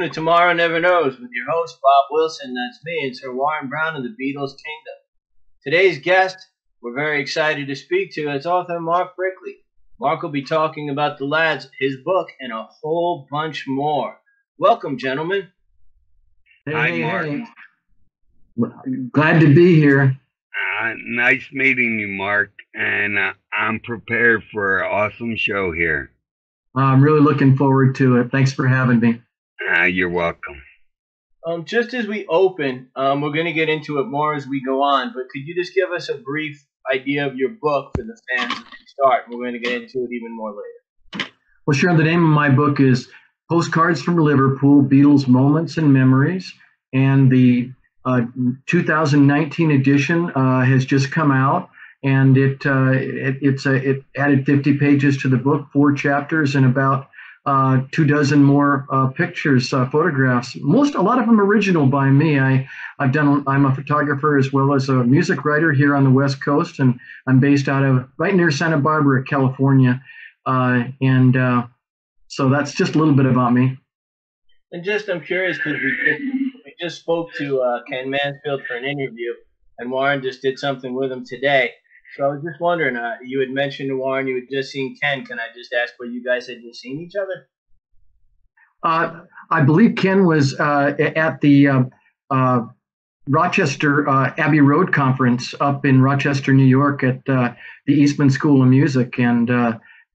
to Tomorrow Never Knows with your host, Bob Wilson. That's me, and Sir Warren Brown of the Beatles Kingdom. Today's guest, we're very excited to speak to, is author Mark Brickley. Mark will be talking about The Lads, his book, and a whole bunch more. Welcome, gentlemen. Hi, Mark. Hey. Glad to be here. Nice meeting you, Mark, and I'm prepared for an awesome show here. I'm really looking forward to it. Thanks for having me. You're welcome. Just as we open, we're going to get into it more as we go on, but could you just give us a brief idea of your book for the fans as we start? We're going to get into it even more later. Well, sure. The name of my book is Postcards From Liverpool, Beatles Moments and Memories, and the 2019 edition has just come out, and it added 50 pages to the book, 4 chapters, and about 24 more pictures, photographs. A lot of them original by me. I'm a photographer as well as a music writer here on the West Coast, and I'm based out of right near Santa Barbara, California, so that's just a little bit about me. And I'm curious because we just spoke to Ken Mansfield for an interview, and Warren just did something with him today. So I was just wondering, you had mentioned to Warren you had just seen Ken. Can I just ask where you guys had just seen each other? I believe Ken was at the Rochester Abbey Road Conference up in Rochester, New York at the Eastman School of Music. And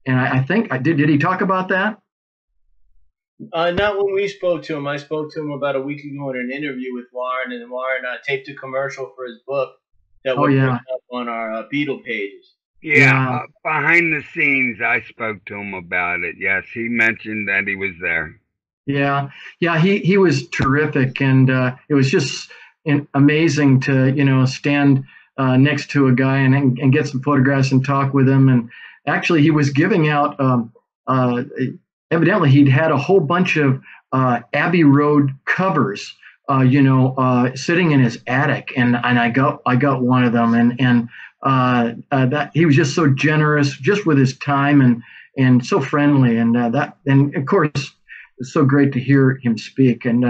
I think, did he talk about that? Not when we spoke to him. I spoke to him about a week ago in an interview with Warren, and Warren taped a commercial for his book that we're putting up on our Beatle pages. Yeah, behind the scenes, I spoke to him about it. Yes, he mentioned that he was there. Yeah, he was terrific, and it was just amazing to stand next to a guy and get some photographs and talk with him. And actually, he was giving out. Evidently, he'd had a whole bunch of Abbey Road covers, sitting in his attic, and I got one of them, and that he was just so generous, just with his time, and so friendly, and of course, it's so great to hear him speak. And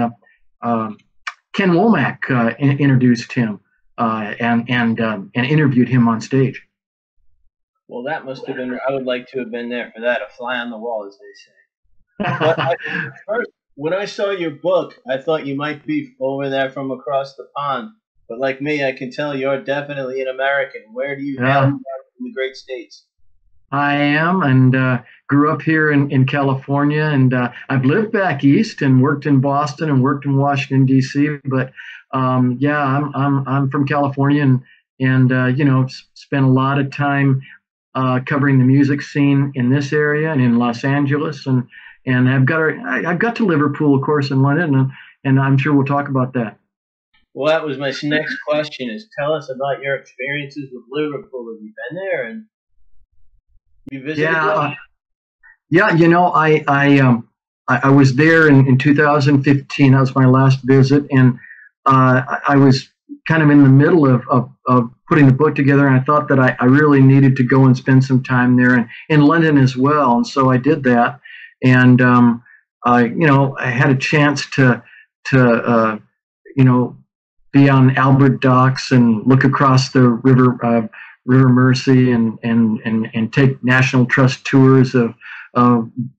Ken Womack introduced him and interviewed him on stage. Well, that must have been. I would like to have been there for that, a fly on the wall, as they say. But first, when I saw your book, I thought you might be over there from across the pond. But like me, I can tell you're definitely an American. Where do you hail from in the great states? I am, and grew up here in California, and I've lived back east and worked in Boston and worked in Washington D.C. But I'm from California, and spent a lot of time covering the music scene in this area and in Los Angeles, and I've got to Liverpool, of course, in London, and I'm sure we'll talk about that. Well, that was my next question: is tell us about your experiences with Liverpool. Have you been there and you visited? I was there in 2015. That was my last visit, and I was kind of in the middle of putting the book together, and I thought that I really needed to go and spend some time there, and in London as well, and so I did that. And I had a chance to be on Albert Docks and look across the River Mersey and take National Trust tours of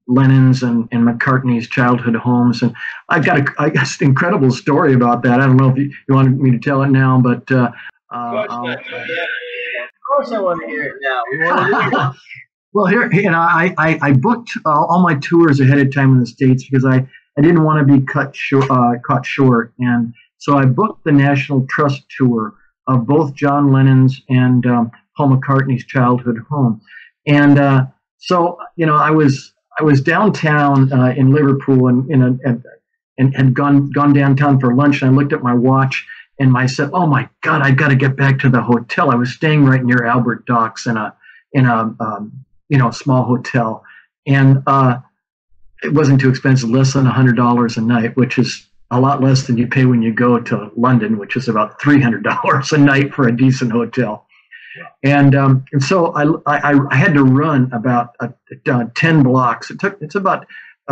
Lennon's and McCartney's childhood homes. And I got an incredible story about that. I don't know if you wanted me to tell it now, but of course I want to hear it now. We want to hear it. Well, here, I booked all my tours ahead of time in the States because I didn't want to be caught short. And so I booked the National Trust tour of both John Lennon's and Paul McCartney's childhood home. And so I was downtown in Liverpool and had gone downtown for lunch, and I looked at my watch and I said, "Oh my God, I got to get back to the hotel." I was staying right near Albert Docks in a small hotel, and it wasn't too expensive, less than $100 a night, which is a lot less than you pay when you go to London, which is about $300 a night for a decent hotel. And so I had to run about 10 blocks. It's about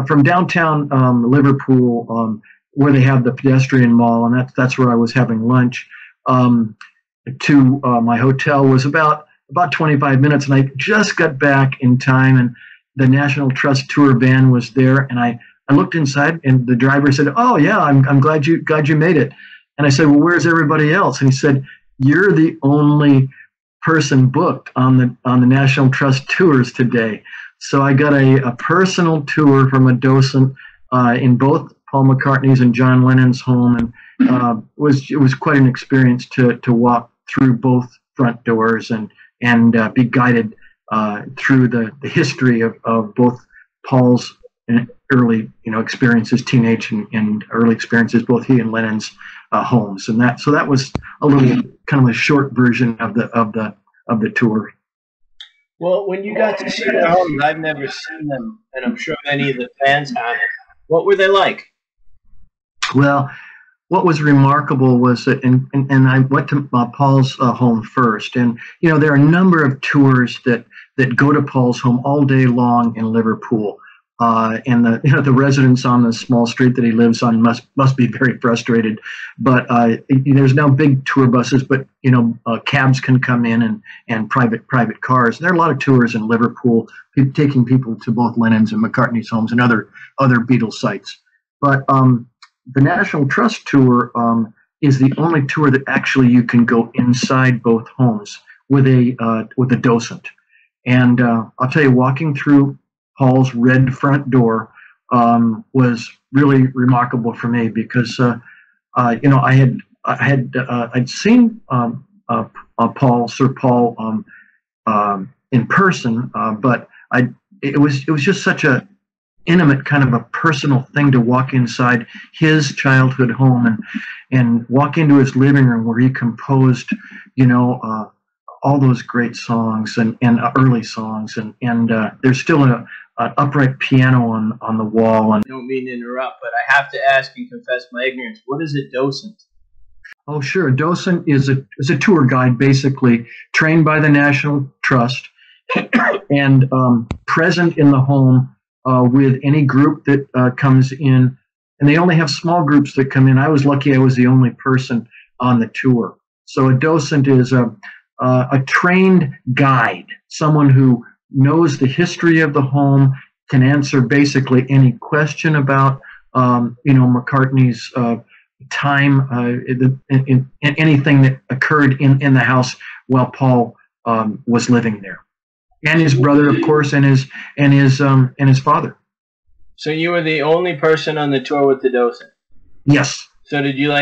from downtown Liverpool, where they have the pedestrian mall, and that's where I was having lunch, to my hotel was about 25 minutes, and I just got back in time, and the National Trust tour van was there, and I looked inside, and the driver said, "Oh yeah, I'm glad you made it." And I said, "Well, where's everybody else?" And he said, "You're the only person booked on the National Trust tours today." So I got a personal tour from a docent in both Paul McCartney's and John Lennon's home, and it was quite an experience to walk through both front doors and be guided through the history of both Paul's early experiences, teenage and early experiences, both he and Lennon's homes, and that was a little kind of a short version of the tour. Well, when you got to see their homes, I've never seen them, and I'm sure many of the fans haven't. What were they like? Well, what was remarkable was that, and I went to Paul's home first, and there are a number of tours that go to Paul's home all day long in Liverpool, and the residents on the small street that he lives on must be very frustrated. But there's now big tour buses, but cabs can come in and private cars. There are a lot of tours in Liverpool, taking people to both Lennon's and McCartney's homes and other Beatles sites. But the National Trust tour is the only tour that actually you can go inside both homes with a docent. And I'll tell you, walking through Paul's red front door was really remarkable for me because I'd seen Sir Paul in person, but it was just such a intimate kind of a personal thing to walk inside his childhood home and walk into his living room where he composed all those great songs and early songs, and there's still an upright piano on the wall. And I don't mean to interrupt, but I have to ask and confess my ignorance. What is a docent? Oh, sure. A docent is a tour guide, basically trained by the National Trust and present in the home with any group that comes in. And they only have small groups that come in. I was lucky I was the only person on the tour. So a docent is a trained guide, someone who knows the history of the home, can answer basically any question about McCartney's time, in anything that occurred in the house while Paul was living there, and his brother, of course, and his father. So you were the only person on the tour with the docent? Yes. So did you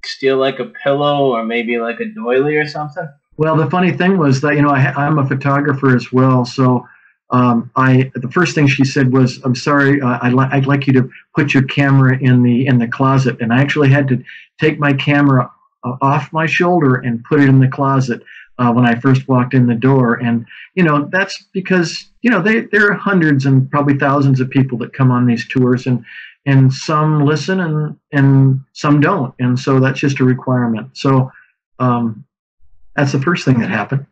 steal a pillow or maybe a doily or something? Well, the funny thing was that I'm a photographer as well, so the first thing she said was, "I'm sorry, I'd like you to put your camera in the closet," and I actually had to take my camera off my shoulder and put it in the closet when I first walked in the door. And that's because there are hundreds and probably thousands of people that come on these tours, and some listen and some don't, and so that's just a requirement. So that's the first thing that happened.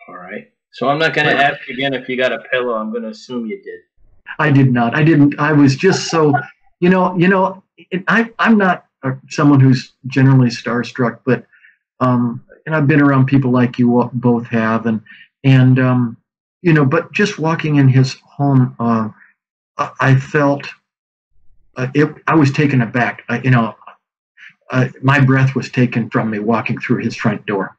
All right. So I'm not going to ask again if you got a pillow. I'm going to assume you did. I did not. I didn't. I was just so, I'm not someone who's generally starstruck, but and I've been around people like you both have, and but just walking in his home, I felt I was taken aback. My breath was taken from me walking through his front door.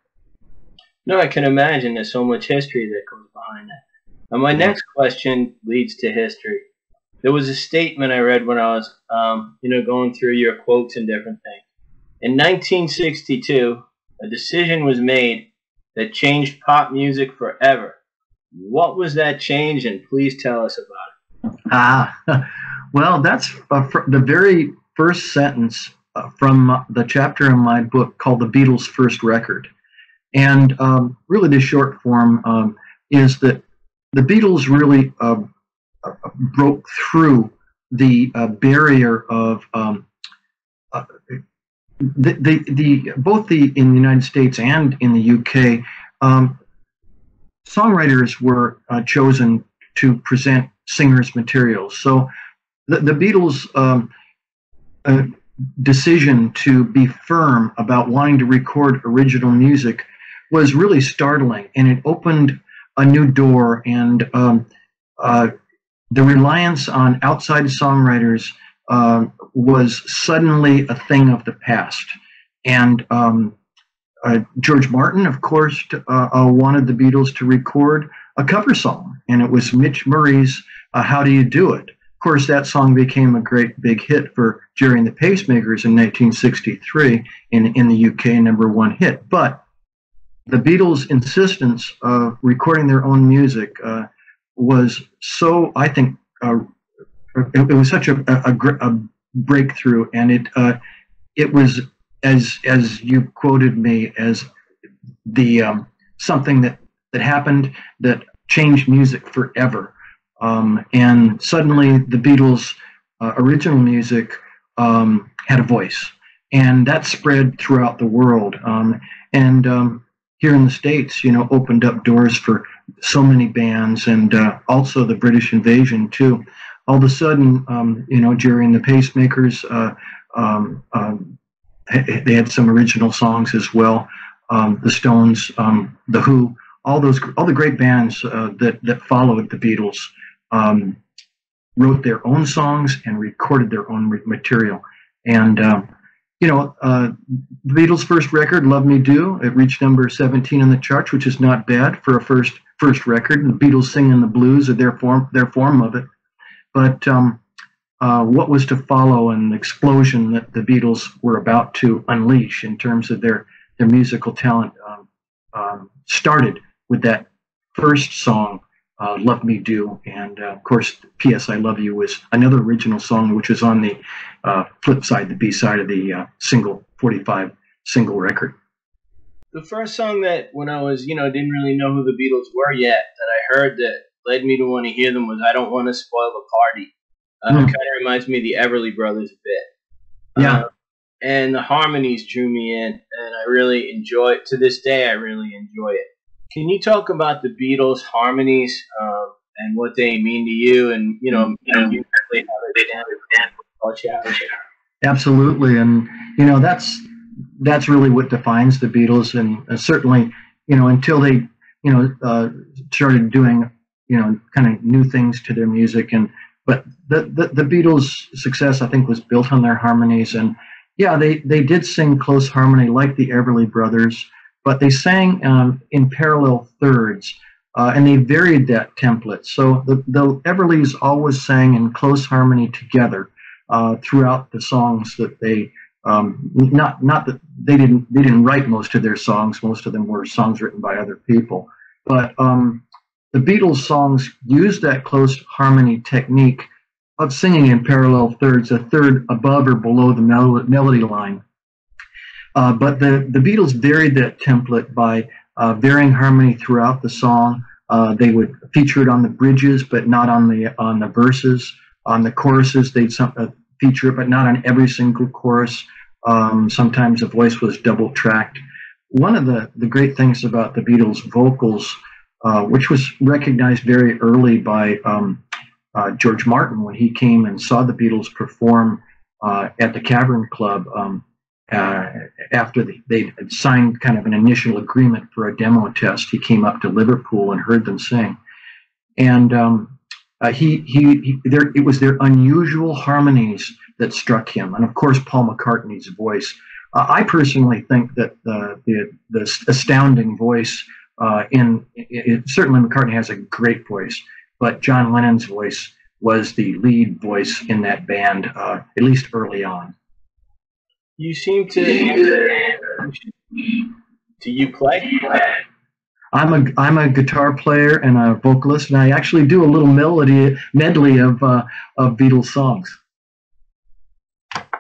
No, I can imagine there's so much history that goes behind that. And my next question leads to history. There was a statement I read when I was, going through your quotes and different things. In 1962, a decision was made that changed pop music forever. What was that change, and please tell us about it. Well, that's the very first sentence from the chapter in my book called The Beatles' First Record. And really the short form is that the Beatles really broke through the barrier of both in the United States and in the UK, songwriters were chosen to present singers' materials. So the Beatles' decision to be firm about wanting to record original music was really startling, and it opened a new door. And the reliance on outside songwriters was suddenly a thing of the past. And George Martin, of course, wanted the Beatles to record a cover song, and it was Mitch Murray's "How Do You Do It." Of course, that song became a great big hit for Jerry and the Pacemakers in 1963 in the UK, #1 hit. But the Beatles' insistence of recording their own music was so, I think, it was such a breakthrough, and it was, as you quoted me, as the something that happened that changed music forever. And suddenly the Beatles' original music had a voice, and that spread throughout the world. And here in the States, opened up doors for so many bands, and also the British invasion too. All of a sudden, Jerry and the Pacemakers, they had some original songs as well. The Stones, the Who, all the great bands that followed the Beatles wrote their own songs and recorded their own material. And the Beatles' first record, "Love Me Do," it reached number 17 on the charts, which is not bad for a first record. And the Beatles singing the blues are their form of it. But what was to follow, and the explosion that the Beatles were about to unleash in terms of their musical talent, started with that first song, "Love Me Do," and of course, "P.S. I Love You" was another original song, which was on the flip side, the B-side of the 45 single record. The first song that, when I was, didn't really know who the Beatles were yet, that I heard that led me to want to hear them was "I Don't Want to Spoil the Party." It kind of reminds me of the Everly Brothers a bit. Yeah. And the harmonies drew me in, and I really enjoy it. To this day, I really enjoy it. Can you talk about the Beatles' harmonies and what they mean to you, and how they stand for Chapter? Absolutely, and that's really what defines the Beatles, and certainly until they started doing kind of new things to their music, but the Beatles' success, I think, was built on their harmonies. And yeah, they did sing close harmony like the Everly Brothers, but they sang in parallel thirds, and they varied that template. So the Everlys always sang in close harmony together throughout the songs that they not that they didn't write most of their songs. Most of them were songs written by other people, but the Beatles songs used that close harmony technique of singing in parallel thirds, a third above or below the melody line. But the Beatles varied that template by varying harmony throughout the song. They would feature it on the bridges, but not on the verses. On the choruses, they'd feature it, but not on every single chorus. Sometimes the voice was double tracked. One of the great things about the Beatles' vocals, which was recognized very early by George Martin when he came and saw the Beatles perform at the Cavern Club after they had signed kind of an initial agreement for a demo test. He came up to Liverpool and heard them sing, and it was their unusual harmonies that struck him, and of course Paul McCartney's voice. I personally think that the astounding voice certainly McCartney has a great voice, but John Lennon's voice was the lead voice in that band, at least early on. You seem to. Do you play? I'm a guitar player and a vocalist, and I actually do a little medley of Beatles songs.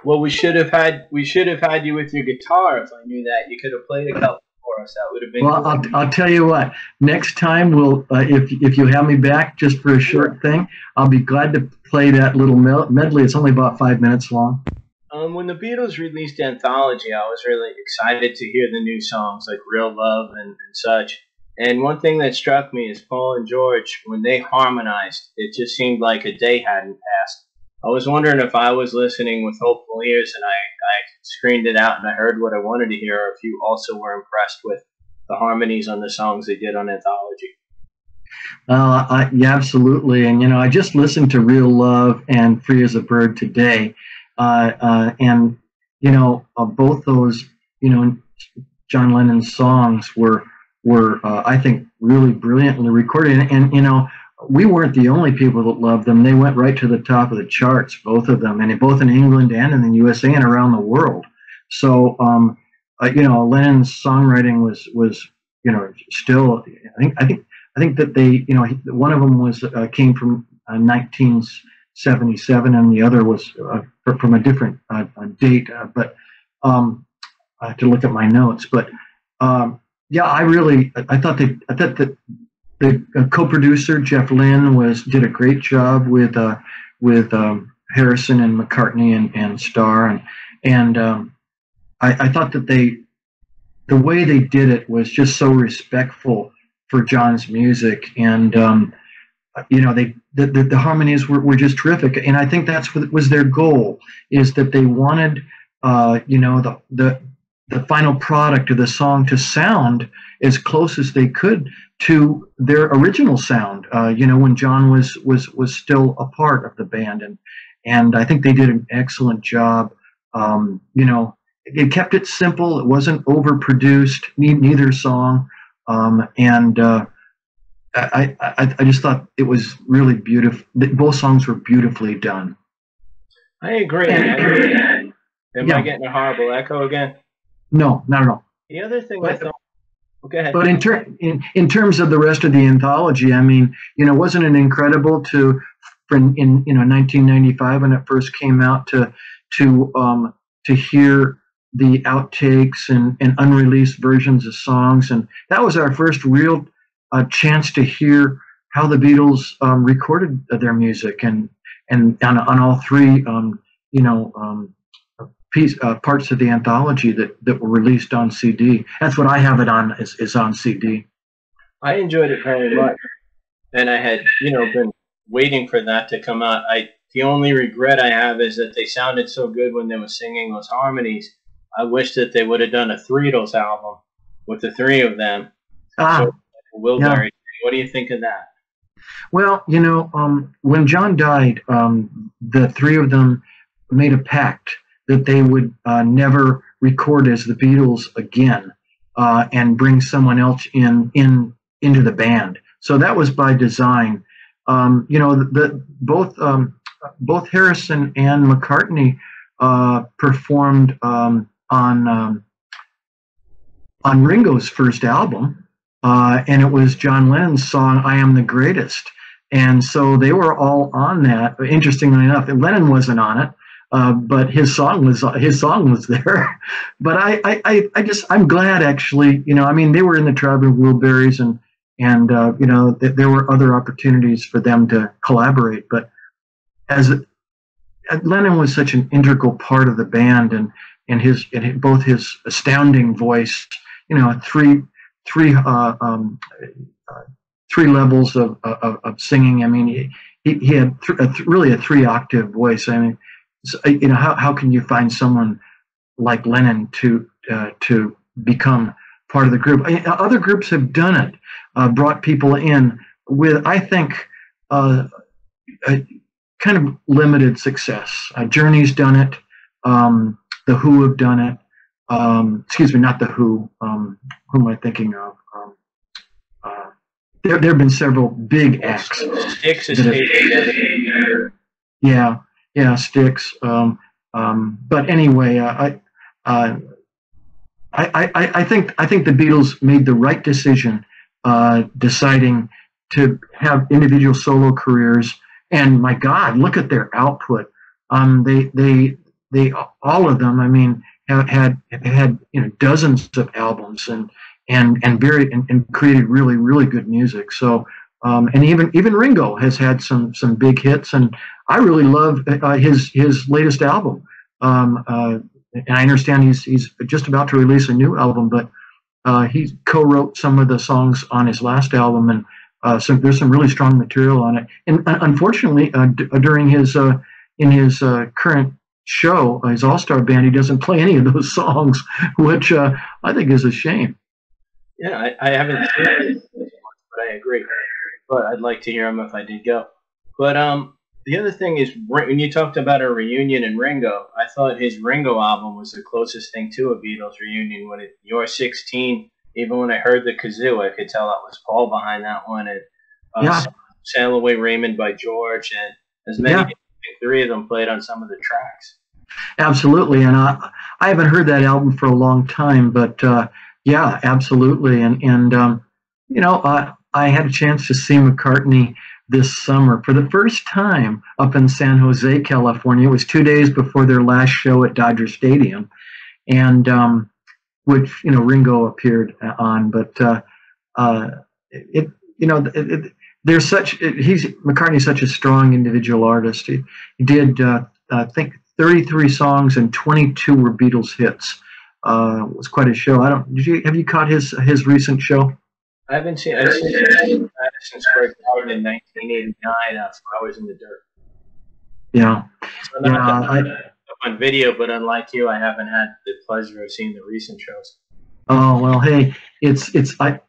Well, we should have had you with your guitar. If I knew that, you could have played a couple for us. That would have been. Well, cool. I'll tell you what. Next time, if you have me back just for a short thing, I'll be glad to play that little medley. It's only about 5 minutes long. When the Beatles released Anthology, I was really excited to hear the new songs like "Real Love" and such. And one thing that struck me is Paul and George, when they harmonized, it just seemed like a day hadn't passed. I was wondering if I was listening with hopeful ears and I screened it out and I heard what I wanted to hear, or if you also were impressed with the harmonies on the songs they did on Anthology. Yeah, absolutely. And, I just listened to Real Love and Free as a Bird today. And, both those, John Lennon's songs were I think, really brilliantly recorded. And, we weren't the only people that loved them. They went right to the top of the charts, both of them, and both in England and in the USA and around the world. So, Lennon's songwriting was still, I think that they, one of them came from 1977, and the other was from a different date. But I have to look at my notes. But yeah, I thought that the co-producer Jeff Lynne did a great job with Harrison and McCartney and Starr, and I thought that the way they did it was just so respectful for John's music, and the harmonies were just terrific, and I think that's what was their goal, is that they wanted the final product of the song to sound as close as they could to their original sound. When John was still a part of the band, and I think they did an excellent job. It kept it simple. It wasn't overproduced. Neither song. And I just thought it was really beautiful. Both songs were beautifully done. I agree. Am I getting a horrible echo again? No, not at all. The other thing I thought. Go ahead. But in terms of the rest of the anthology, I mean, wasn't it incredible in 1995 when it first came out to hear the outtakes and unreleased versions of songs, and that was our first real chance to hear how the Beatles recorded their music, and on all three parts of the anthology that were released on CD. That's what I have it on is on CD. I enjoyed it very much, and I had been waiting for that to come out. The only regret I have is that they sounded so good when they were singing those harmonies. I wish that they would have done a Beatles album with the three of them. So, Wilbury, yeah. What do you think of that? Well, when John died, the three of them made a pact that they would never record as the Beatles again, and bring someone else into the band. So that was by design. Both Harrison and McCartney performed on Ringo's first album, and it was John Lennon's song "I Am the Greatest," and so they were all on that. Interestingly enough, Lennon wasn't on it. But his song was there. But I'm glad, actually. They were in the tribe of Wilburys, and there were other opportunities for them to collaborate. But Lennon was such an integral part of the band, and both his astounding voice, three levels of singing. I mean, he had really a 3-octave voice. I mean. So, how can you find someone like Lennon to become part of the group? Other groups have done it, brought people in with, I think, kind of limited success. Journey's done it. The Who have done it. Excuse me, not the Who. Who am I thinking of? There have been several big acts. Styx is Yeah, Styx. But anyway, I think the Beatles made the right decision, deciding to have individual solo careers. And my God, look at their output. They all of them. I mean, have had dozens of albums and created really, really good music. So. And even Ringo has had some big hits, and I really love his latest album. And I understand he's just about to release a new album, but he co-wrote some of the songs on his last album, and so there's some really strong material on it. And unfortunately, during his in his current show, his all-star band, he doesn't play any of those songs, which I think is a shame. Yeah, I haven't seen it, but I agree. But I'd like to hear him if I did go. But the other thing is, when you talked about a reunion in Ringo, I thought his Ringo album was the closest thing to a Beatles reunion. When You're 16, even when I heard the kazoo, I could tell that was Paul behind that one. And Yeah, Sail Away Raymond by George, and as many, yeah, I think three of them played on some of the tracks. absolutely. And I haven't heard that album for a long time, but yeah, absolutely. And you know, I had a chance to see McCartney this summer for the first time up in San Jose, California. It was 2 days before their last show at Dodger Stadium, and which Ringo appeared on. But it you know it, there's such he's McCartney's such a strong individual artist. He did I think 33 songs and 22 were Beatles hits. It was quite a show. Have you caught his recent show? I haven't seen. I've seen Madison Square Garden in 1989. Flowers in the Dirt. Yeah, So not yeah. that on video, but unlike you, I haven't had the pleasure of seeing the recent shows. Oh well, hey, it's I,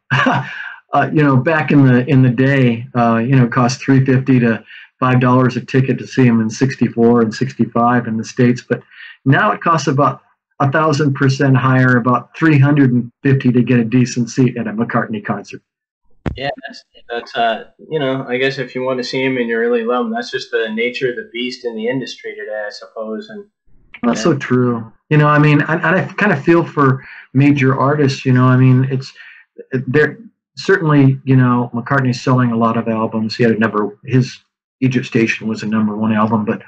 back in the day, it cost $3.50 to $5 a ticket to see him in '64 and '65 in the States, but now it costs about 1,000% higher, about $350 to get a decent seat at a McCartney concert. Yeah, that's I guess if you want to see him and you really love him, that's just the nature of the beast in the industry today, I suppose. And That's so true. I mean, I kind of feel for major artists. I mean, they're certainly, McCartney's selling a lot of albums. His Egypt Station was a #1 album, but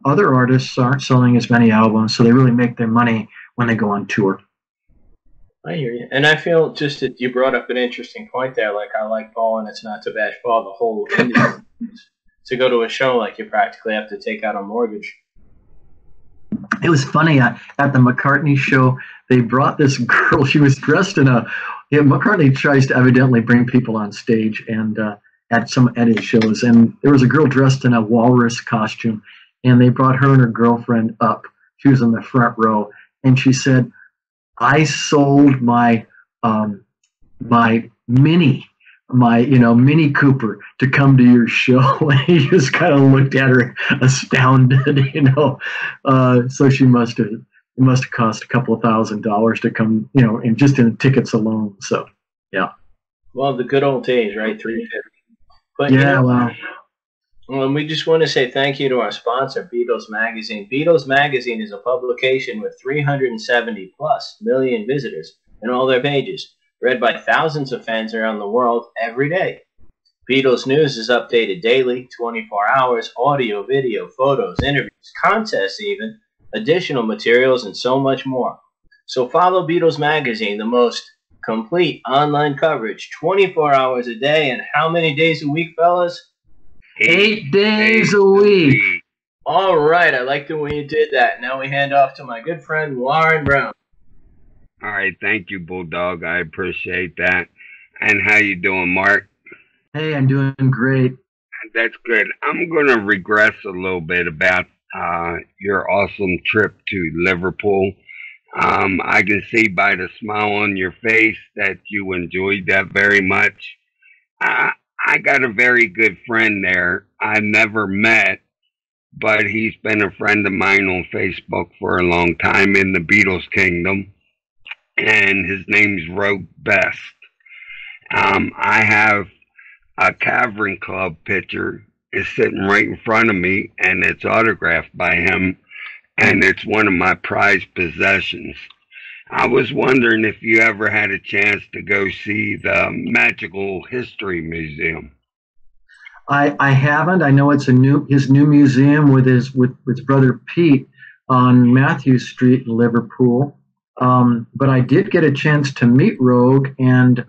other artists aren't selling as many albums, so they really make their money when they go on tour. I hear you, and I feel just that you brought up an interesting point there. Like, I like Paul, and it's not to bash Paul. The whole industry, to go to a show, like, you practically have to take out a mortgage. It was funny at the McCartney show. They brought this girl. She was dressed in McCartney tries to evidently bring people on stage and at his shows, and there was a girl dressed in a walrus costume, and they brought her and her girlfriend up. She was in the front row, and she said, "I sold my Mini Cooper to come to your show." And he just kind of looked at her astounded, So it must have cost a couple of $1,000s to come, and just in tickets alone. So, yeah. Well, the good old days, right? $350. But yeah, wow. Well, we just want to say thank you to our sponsor, Beatles Magazine. Beatles Magazine is a publication with 370+ million visitors in all their pages, read by thousands of fans around the world every day. Beatles news is updated daily, 24 hours, audio, video, photos, interviews, contests even, additional materials, and so much more. So follow Beatles Magazine, the most complete online coverage, 24 hours a day, and how many days a week, fellas? 8 days a week. All right, I like the way you did that. Now we hand off to my good friend Warren Brown. All right, thank you, Bulldog. I appreciate that. And how you doing, Mark? Hey, I'm doing great. That's good. I'm going to regress a little bit about your awesome trip to Liverpool. I can see by the smile on your face that you enjoyed that very much. I got a very good friend there. I never met, but he's been a friend of mine on Facebook for a long time in the Beatles Kingdom, and his name's Rogue Best. I have a Cavern Club picture. It's sitting right in front of me, and it's autographed by him, and it's one of my prized possessions. I was wondering if you ever had a chance to go see the Magical History Museum. I haven't. I know it's his new museum with his brother Pete on Matthew Street in Liverpool. But I did get a chance to meet Rogue and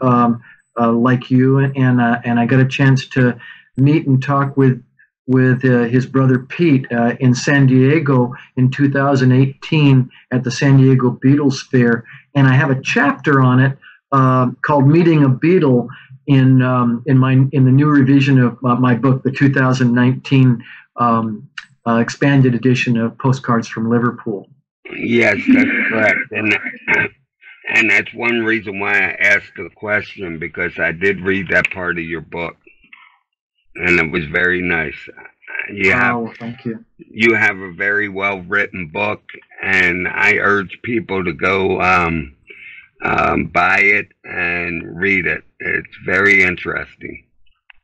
like you, and I got a chance to meet and talk with with his brother Pete in San Diego in 2018 at the San Diego Beatles Fair, and I have a chapter on it called "Meeting a Beatle" in the new revision of my book, the 2019 expanded edition of Postcards from Liverpool. Yes, that's correct, and that's one reason why I asked the question, because I did read that part of your book, and it was very nice. Thank you. You have a very well written book, and I urge people to go buy it and read it. It's very interesting.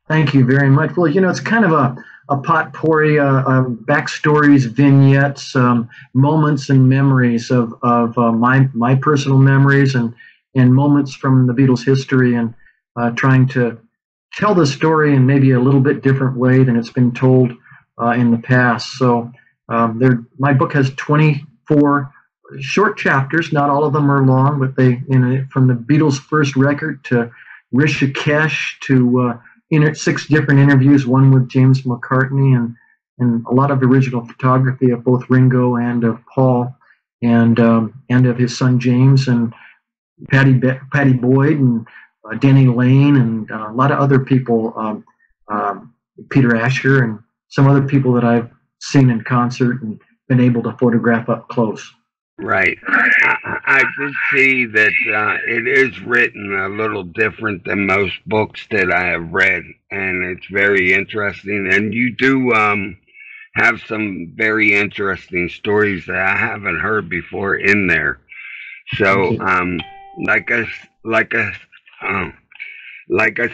Thank you very much. Well, it's kind of a potpourri of backstories, vignettes, moments and memories of my personal memories and moments from the Beatles' history, and trying to tell the story in maybe a little bit different way than it's been told in the past. So my book has 24 short chapters. Not all of them are long, but from the Beatles' first record to Rishikesh to 6 different interviews, one with James McCartney, and a lot of original photography of both Ringo and of Paul, and of his son James, and Patty Boyd, and Denny Lane, and a lot of other people, Peter Asher, and some other people that I've seen in concert and been able to photograph up close. Right. I did see that it is written a little different than most books that I have read, and it's very interesting. And you do have some very interesting stories that I haven't heard before in there. So, like I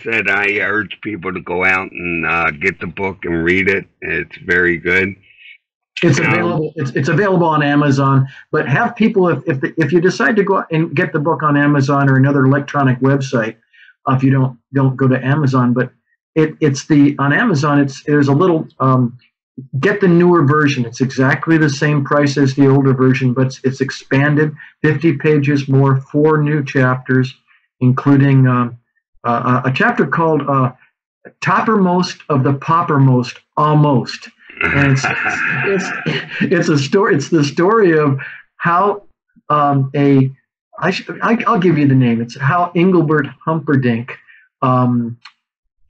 said, I urge people to go out and get the book and read it. It's very good. It's available. It's available on Amazon. But have people, if you decide to go and get the book on Amazon or another electronic website, if you don't go to Amazon, but on Amazon. There's a little get the newer version. It's exactly the same price as the older version, but it's expanded, 50 pages more, 4 new chapters, including a chapter called "Toppermost of the Poppermost, Almost." And it's a story. It's the story of how I'll give you the name. It's how Engelbert Humperdinck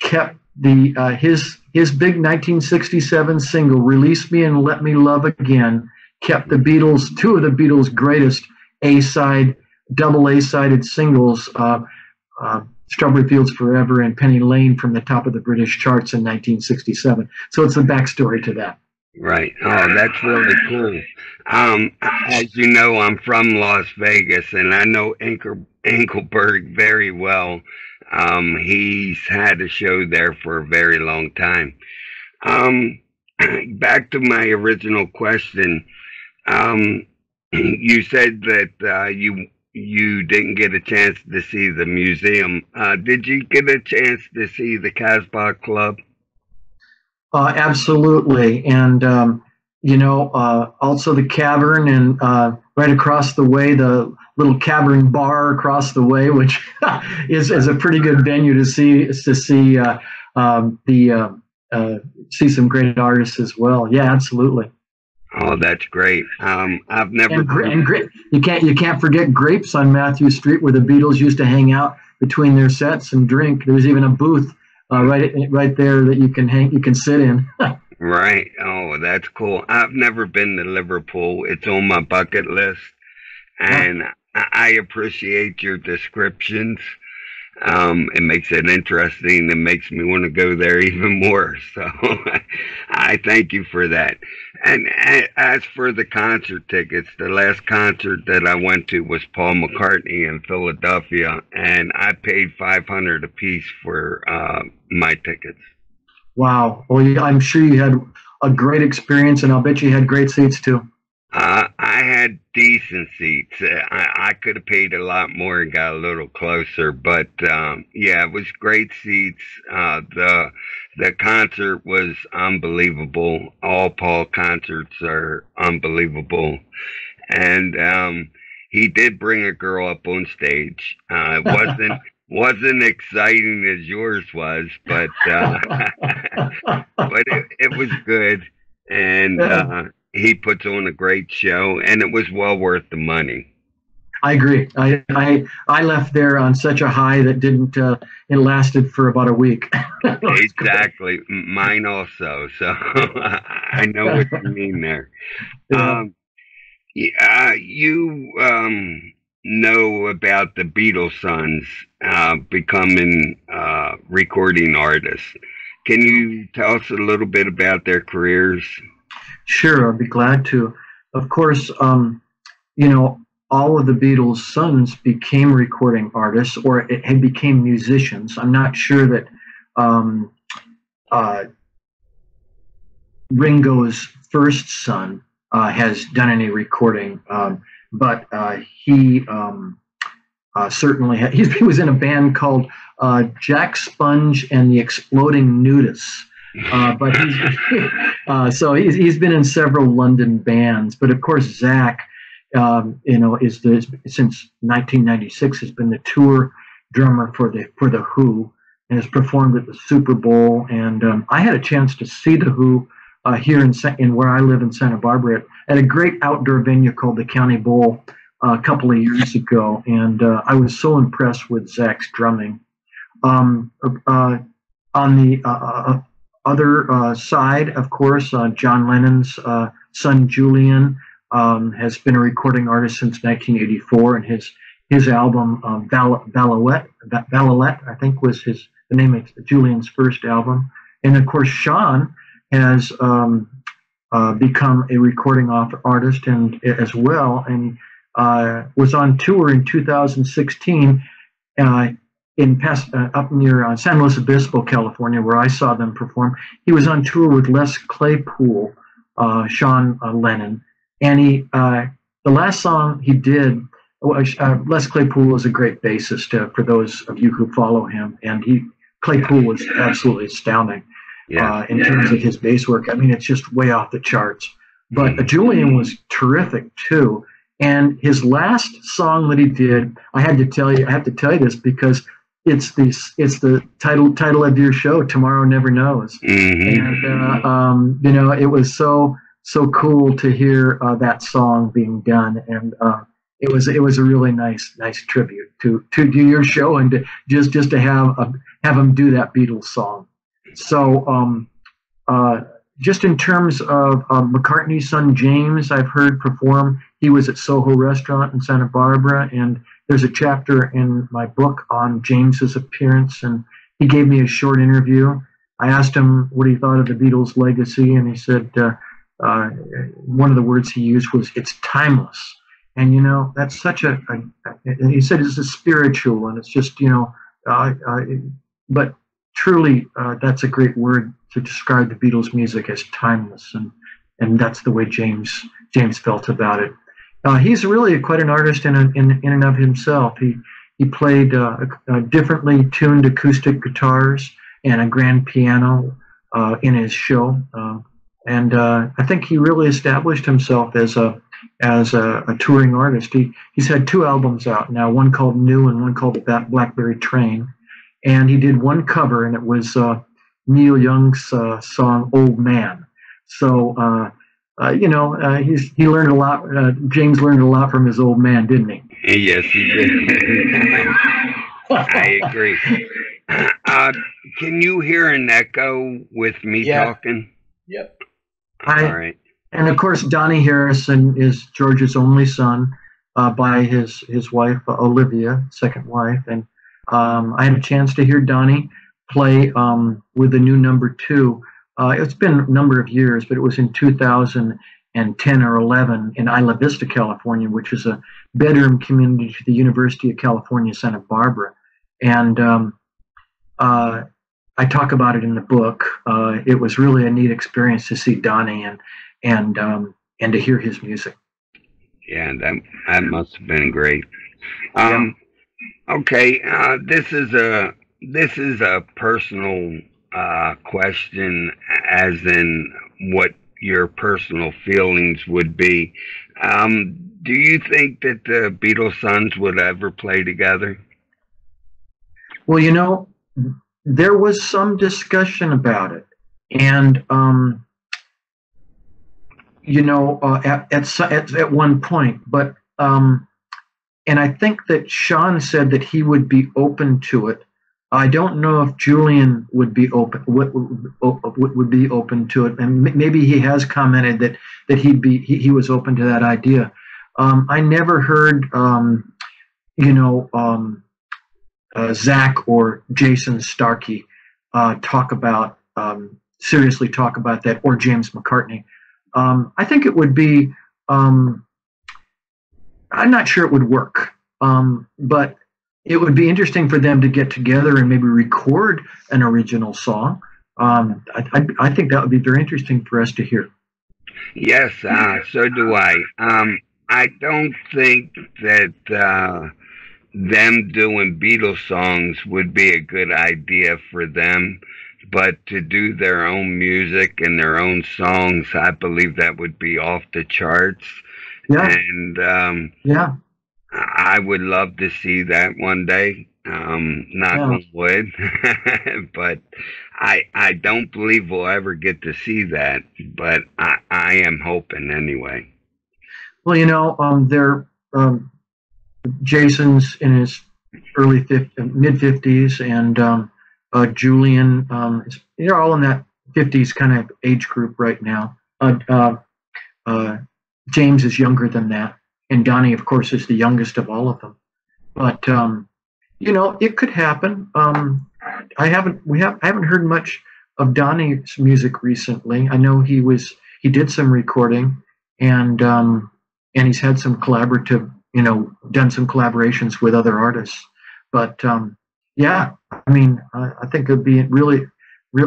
kept his big 1967 single "Release Me and Let Me Love Again," kept two of the Beatles' greatest double A-sided singles, "Strawberry Fields Forever" and "Penny Lane," from the top of the British charts in 1967. So it's the backstory to that. Right. Oh, that's really cool. As you know, I'm from Las Vegas, and I know Engelbert very well. He's had a show there for a very long time. Back to my original question. You said that you didn't get a chance to see the museum. Did you get a chance to see the Casbah Club? Absolutely. And, also the Cavern, and right across the way, the little Cavern bar across the way, which is a pretty good venue to see see some great artists as well. Yeah, absolutely. Oh, that's great. I've never. You can't forget Grapes on Matthew Street, where the Beatles used to hang out between their sets and drink. There's even a booth right there that you can sit in. Right. Oh, that's cool. I've never been to Liverpool. It's on my bucket list, and I appreciate your descriptions. It makes it interesting. It makes me want to go there even more. So I thank you for that. And as for the concert tickets, the last concert that I went to was Paul McCartney in Philadelphia, and I paid $500 a piece for my tickets. Wow. Well, I'm sure you had a great experience, and I'll bet you had great seats too. I had decent seats. I could have paid a lot more and got a little closer, but yeah, it was great seats. The concert was unbelievable. All Paul concerts are unbelievable, and he did bring a girl up on stage. It wasn't exciting as yours was, but but it was good, and he puts on a great show, and it was well worth the money. I agree. I left there on such a high that didn't. It lasted for about a week. Exactly, mine also. So I know what you mean there. Yeah. You know about the Beatles sons becoming recording artists. Can you tell us a little bit about their careers? Sure, I'd be glad to. Of course, you know, all of the Beatles' sons became recording artists or it had became musicians. I'm not sure that um, uh, Ringo's first son has done any recording, but he certainly he was in a band called Jack Sponge and the Exploding Nudists. But so he's been in several London bands. But of course, Zach, you know, since 1996 has been the tour drummer for the Who and has performed at the Super Bowl. And I had a chance to see the Who here in where I live in Santa Barbara at a great outdoor venue called the County Bowl a couple of years ago, and I was so impressed with Zach's drumming. On the other side, of course, John Lennon's son Julian has been a recording artist since 1984, and his album Vallouette, I think was the name of Julian's first album. And of course, Sean has become a recording artist and as well, and was on tour in 2016 up near San Luis Obispo, California, where I saw them perform. He was on tour with Les Claypool, Sean Lennon, and the last song he did. Les Claypool is a great bassist for those of you who follow him, and Claypool was absolutely astounding in terms of his bass work. I mean, it's just way off the charts. But Julian was terrific too. And his last song that he did, I have to tell you this because it's the title of your show, Tomorrow Never Knows. Mm-hmm. And you know, it was so cool to hear that song being done, and it was a really nice tribute to do your show and to just to have him do that Beatles song. So just in terms of McCartney's son James, I've heard perform. He was at Soho Restaurant in Santa Barbara, and there's a chapter in my book on James's appearance, and he gave me a short interview. I asked him what he thought of the Beatles' legacy, and he said one of the words he used was, "It's timeless." And, you know, that's such he said it's a spiritual, and it's just, you know, but truly that's a great word to describe the Beatles' music as timeless, and that's the way James felt about it. He's really quite an artist in and of himself. He played differently tuned acoustic guitars and a grand piano in his show, and I think he really established himself as a touring artist. He's had 2 albums out now, one called New and one called Blackberry Train, and he did one cover, and it was Neil Young's song "Old Man." So you know, he learned a lot. James learned a lot from his old man, didn't he? Yes, he did. I agree. Can you hear an echo with me talking? Yep. All right. And of course, Donnie Harrison is George's only son by his wife Olivia, second wife, and I had a chance to hear Donnie play with the new number 2. It's been a number of years, but it was in 2010 or 11 in Isla Vista, California, which is a bedroom community to the University of California, Santa Barbara. And I talk about it in the book. It was really a neat experience to see Donnie and to hear his music. Yeah, that must have been great. Okay, this is a personal question, as in what your personal feelings would be. Do you think that the Beatles sons would ever play together? Well, you know, there was some discussion about it. And you know, at one point, but and I think that Sean said that he would be open to it. I don't know if Julian would be would be open to it, and maybe he has commented that he was open to that idea. I never heard you know Zach or Jason Starkey talk about seriously talk about that, or James McCartney. I think it would be. I'm not sure it would work, but it would be interesting for them to get together and maybe record an original song. I think that would be very interesting for us to hear. Yes, so do I. I don't think that them doing Beatles songs would be a good idea for them, but to do their own music and their own songs, I believe that would be off the charts. Yeah. And Yeah. I would love to see that one day. Knock on wood, but I don't believe we'll ever get to see that. But I am hoping anyway. Well, you know, Jason's in his mid 50s, and Julian, they're all in that 50s kind of age group right now. James is younger than that, and Donnie, of course, is the youngest of all of them. But you know, it could happen. I haven't heard much of Donnie's music recently. I know he did some recording, and he's had some collaborative, you know, done some collaborations with other artists. But yeah, I mean, I think it'd be really.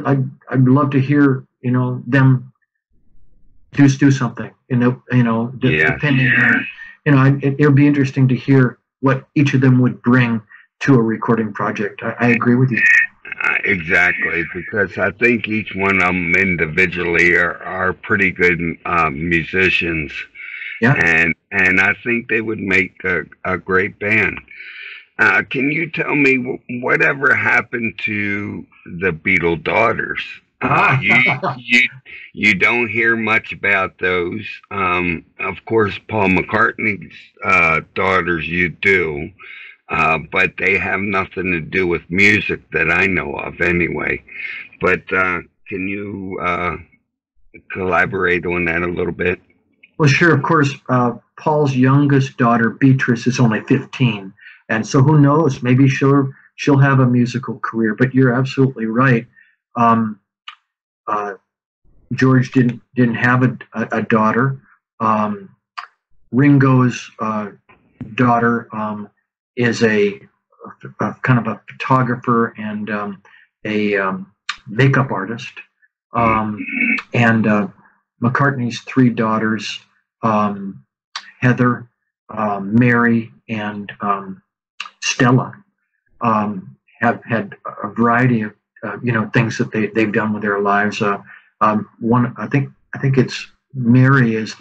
I'd love to hear, you know, them do something. Depending on, you know, it would be interesting to hear what each of them would bring to a recording project. I agree with you. Exactly, because I think each one of them individually are pretty good musicians. Yeah. And I think they would make a great band. Can you tell me whatever happened to the Beatle daughters? You don't hear much about those. Of course, Paul McCartney's daughters you do, but they have nothing to do with music that I know of anyway. But can you collaborate on that a little bit? Well, sure. Of course, Paul's youngest daughter, Beatrice, is only 15, and so who knows? Maybe she'll have a musical career. But you're absolutely right. George didn't have a daughter. Ringo's daughter is a kind of a photographer and a makeup artist. And McCartney's three daughters, Heather, Mary, and Stella, have had a variety of things that they've done with their lives. One, I think it's Mary is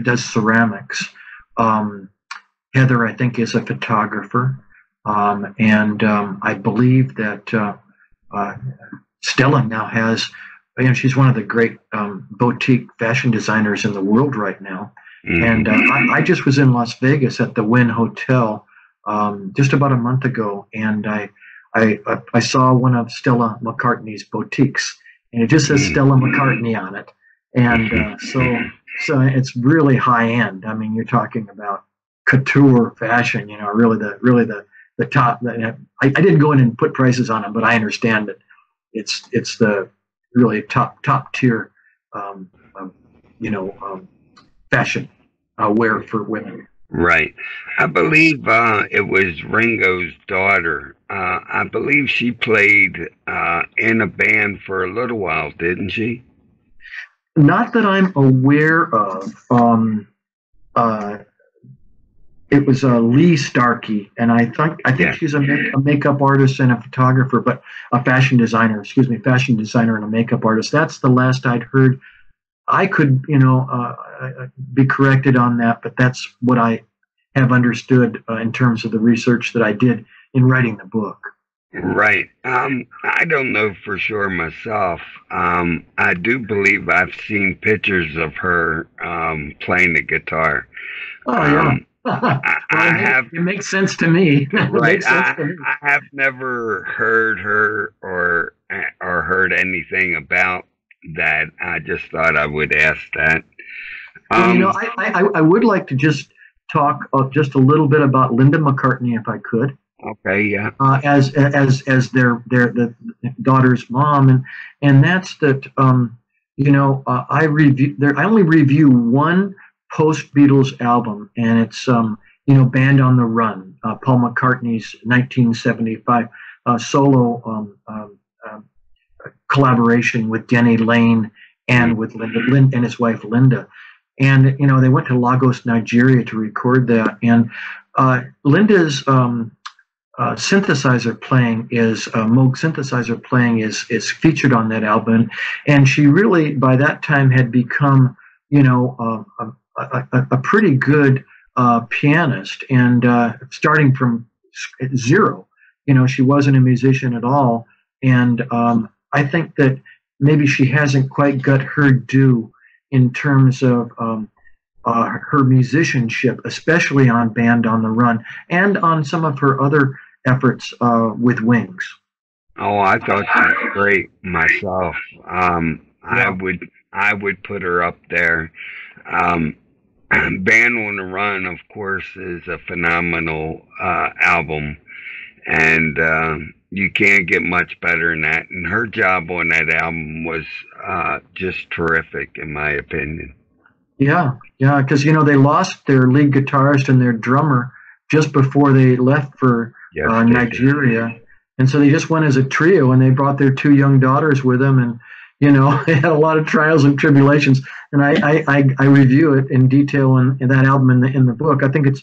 does ceramics. Heather, I think, is a photographer, and I believe that Stella now has. She's one of the great boutique fashion designers in the world right now. Mm-hmm. And I just was in Las Vegas at the Wynn Hotel just about a month ago, and I saw one of Stella McCartney's boutiques, and it just says Stella McCartney on it, and so it's really high end. I mean, you're talking about couture fashion, really the top. I didn't go in and put prices on them, but I understand that it's the really top tier, fashion wear for women. Right. I believe it was Ringo's daughter. I believe she played in a band for a little while, didn't she? Not that I'm aware of. It was Lee Starkey, and I think she's a makeup artist and a photographer, but a fashion designer and a makeup artist. That's the last I'd heard. I could, be corrected on that, but that's what I have understood in terms of the research that I did in writing the book. Right. I don't know for sure myself. I do believe I've seen pictures of her playing the guitar. Oh yeah. Um, Well, I have it makes sense to me. It right. makes sense to me. I have never heard her or heard anything about that. I just thought I would ask that. Well, Um, I would like to just talk just a little bit about Linda McCartney, if I could, okay, yeah. as their the daughter's mom, and that's that. I only review one post Beatles album, and it's Band on the Run, Paul McCartney's 1975 solo collaboration with Denny Lane and with Linda and his wife Linda. And they went to Lagos, Nigeria, to record that. And Linda's synthesizer playing is Moog synthesizer playing is featured on that album, and she really by that time had become a pretty good pianist, and starting from zero. She wasn't a musician at all, and I think that maybe she hasn't quite got her due in terms of her musicianship, especially on Band on the Run and on some of her other efforts with Wings. Oh, I thought she was great myself. Yeah. I would put her up there. Um, Band on the Run, of course, is a phenomenal album, and you can't get much better than that. And her job on that album was just terrific, in my opinion. Yeah, yeah, because they lost their lead guitarist and their drummer just before they left for Yes, they did. Nigeria, and so they just went as a trio, and they brought their two young daughters with them, and they had a lot of trials and tribulations, and I review it in detail in that album in the book. I think it's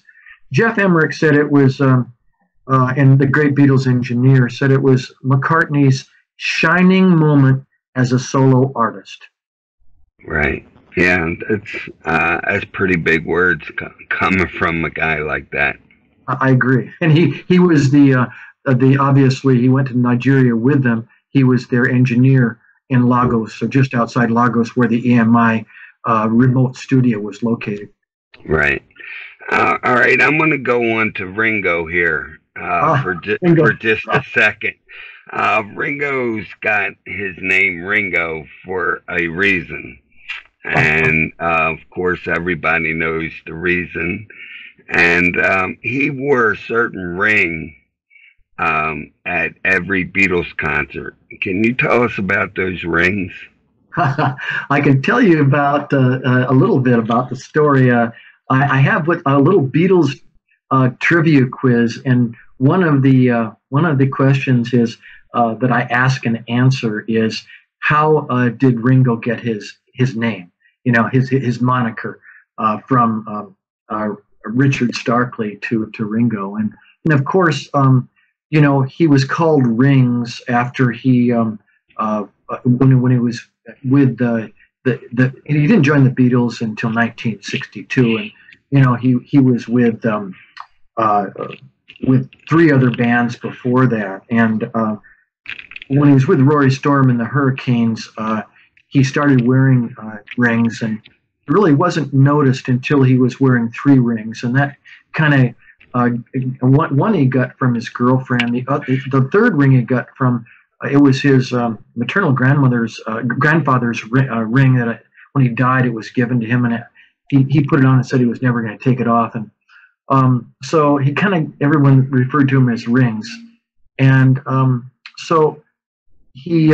Jeff Emmerich said it was, and the great Beatles engineer said it was McCartney's shining moment as a solo artist. Right. Yeah, that's pretty big words coming from a guy like that. I agree, and he was the obviously he went to Nigeria with them. He was their engineer in Lagos, so just outside Lagos, where the EMI remote studio was located. Right. All right, I'm going to go on to Ringo here Bingo. for just a second. Ringo's got his name Ringo for a reason. And of course, everybody knows the reason. And he wore a certain ring at every Beatles concert. Can you tell us about those rings? I can tell you about a little bit about the story. I have a little Beatles trivia quiz, and one of the questions is that I ask and answer is how did Ringo get his name? His moniker from Richard Starkley to Ringo, and of course, he was called Rings after he when he was with he didn't join the Beatles until 1962, and he was with three other bands before that, and when he was with Rory Storm and the Hurricanes, he started wearing rings, and it really wasn't noticed until he was wearing three rings, and that kind of one he got from his girlfriend. The third ring he got from it was his maternal grandfather's ring that when he died it was given to him, and he put it on and said he was never going to take it off, and so he everyone referred to him as Rings, and so he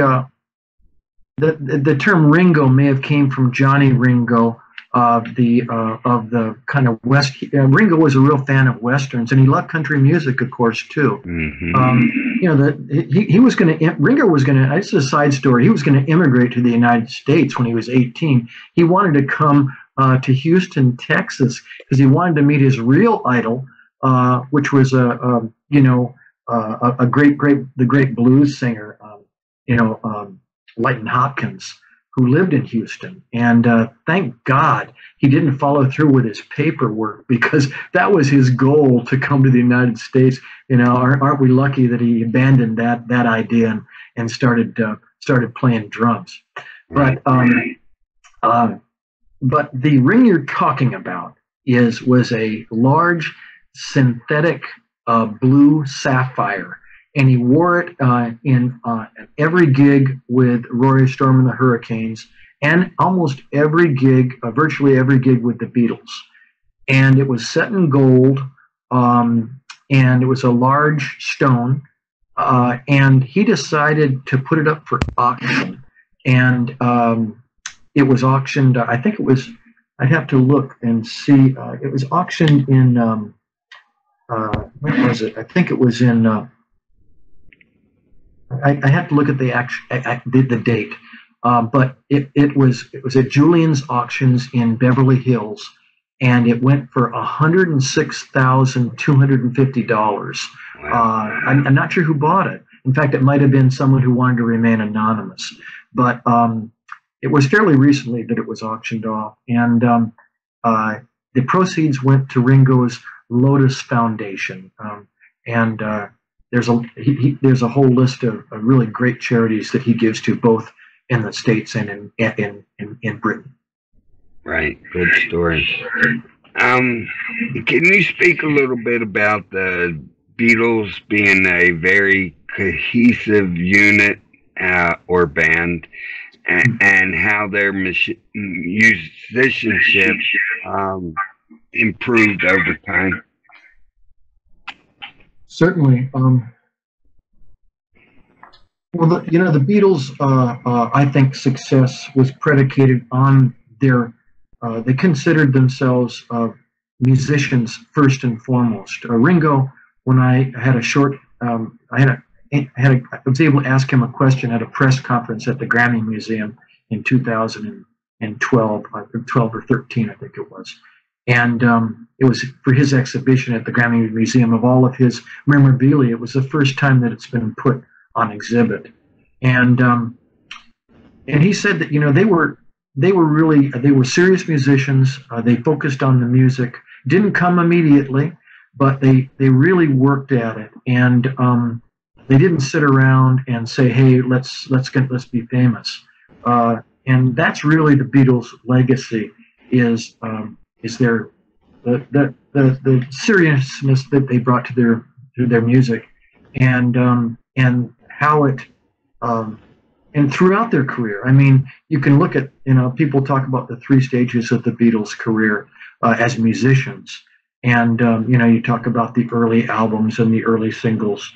the term Ringo may have came from Johnny Ringo of the kind of West. Ringo was a real fan of westerns, and he loved country music, of course, too. He was going to Ringo was going to. This is a side story. He was going to immigrate to the United States when he was 18. He wanted to come to Houston, Texas, because he wanted to meet his real idol, which was a great the great blues singer, Leighton Hopkins. who lived in Houston. And thank God he didn't follow through with his paperwork, because that was his goal, to come to the United States. Aren't we lucky that he abandoned that idea and started playing drums? But but the ring you're talking about was a large synthetic blue sapphire, and he wore it in every gig with Rory Storm and the Hurricanes, and almost every gig, virtually every gig with the Beatles. And it was set in gold, and it was a large stone, and he decided to put it up for auction, and it was auctioned. I think it was. I'd have to look and see. It was auctioned in. When was it? I think it was in. I have to look at the date, but it was at Julian's Auctions in Beverly Hills, and it went for $106,250. I'm not sure who bought it. In fact, it might have been someone who wanted to remain anonymous, but it was fairly recently that it was auctioned off, and the proceeds went to Ringo's Lotus Foundation, and there's a whole list of really great charities that he gives to, both in the States and in Britain. Right, good story. Can you speak a little bit about the Beatles being a very cohesive unit or band, and how their musicianship improved over time? Certainly. Well, the Beatles, I think success was predicated on their, they considered themselves musicians first and foremost. Ringo, when I had a short, I was able to ask him a question at a press conference at the Grammy Museum in 2012, 12 or 13, I think it was. And it was for his exhibition at the Grammy Museum of all of his memorabilia. It was the first time that it's been put on exhibit. And he said that, they were serious musicians. They focused on the music. Didn't come immediately, but they really worked at it. And they didn't sit around and say, "Hey, let's be famous." And that's really the Beatles' legacy, is their the seriousness that they brought to their music, and how it and throughout their career. I mean, you can look at, people talk about the 3 stages of the Beatles' career as musicians, and you talk about the early albums and the early singles,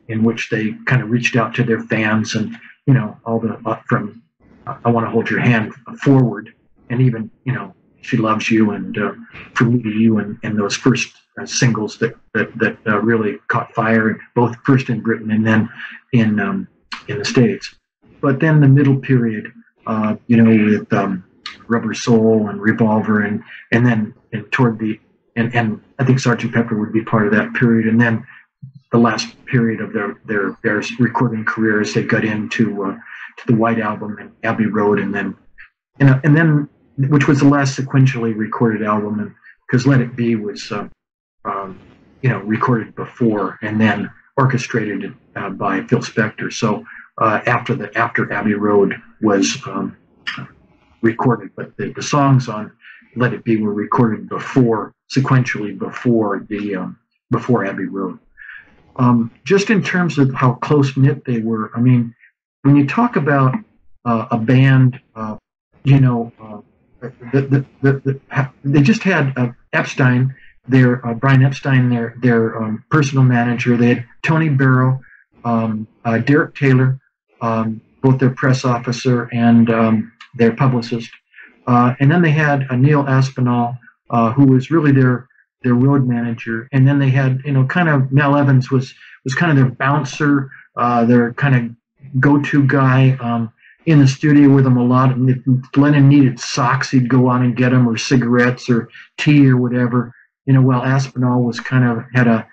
in which they kind of reached out to their fans, and all the from "I Want to Hold Your Hand" forward, and even "She Loves You" and "From Me to You," and those first singles that really caught fire, both first in Britain and then in the States. But then the middle period, with "Rubber Soul" and "Revolver," and then toward the and I think "Sgt. Pepper" would be part of that period, and then the last period of their recording career as they got into to the White Album and Abbey Road, and then which was the last sequentially recorded album, and because "Let It Be" was recorded before and then orchestrated by Phil Spector. So after Abbey Road was recorded, but the songs on "Let It Be" were recorded sequentially before Abbey Road. Just in terms of how close knit they were, I mean, when you talk about a band, they just had Epstein, Brian Epstein, their personal manager. They had Tony Barrow, Derek Taylor, both their press officer and their publicist, and then they had Neil Aspinall, who was really their road manager, and then they had kind of Mel Evans was kind of their bouncer, their kind of go-to guy in the studio with them a lot. And if Lennon needed socks, he'd go on and get them, or cigarettes or tea or whatever. While Aspinall was kind of had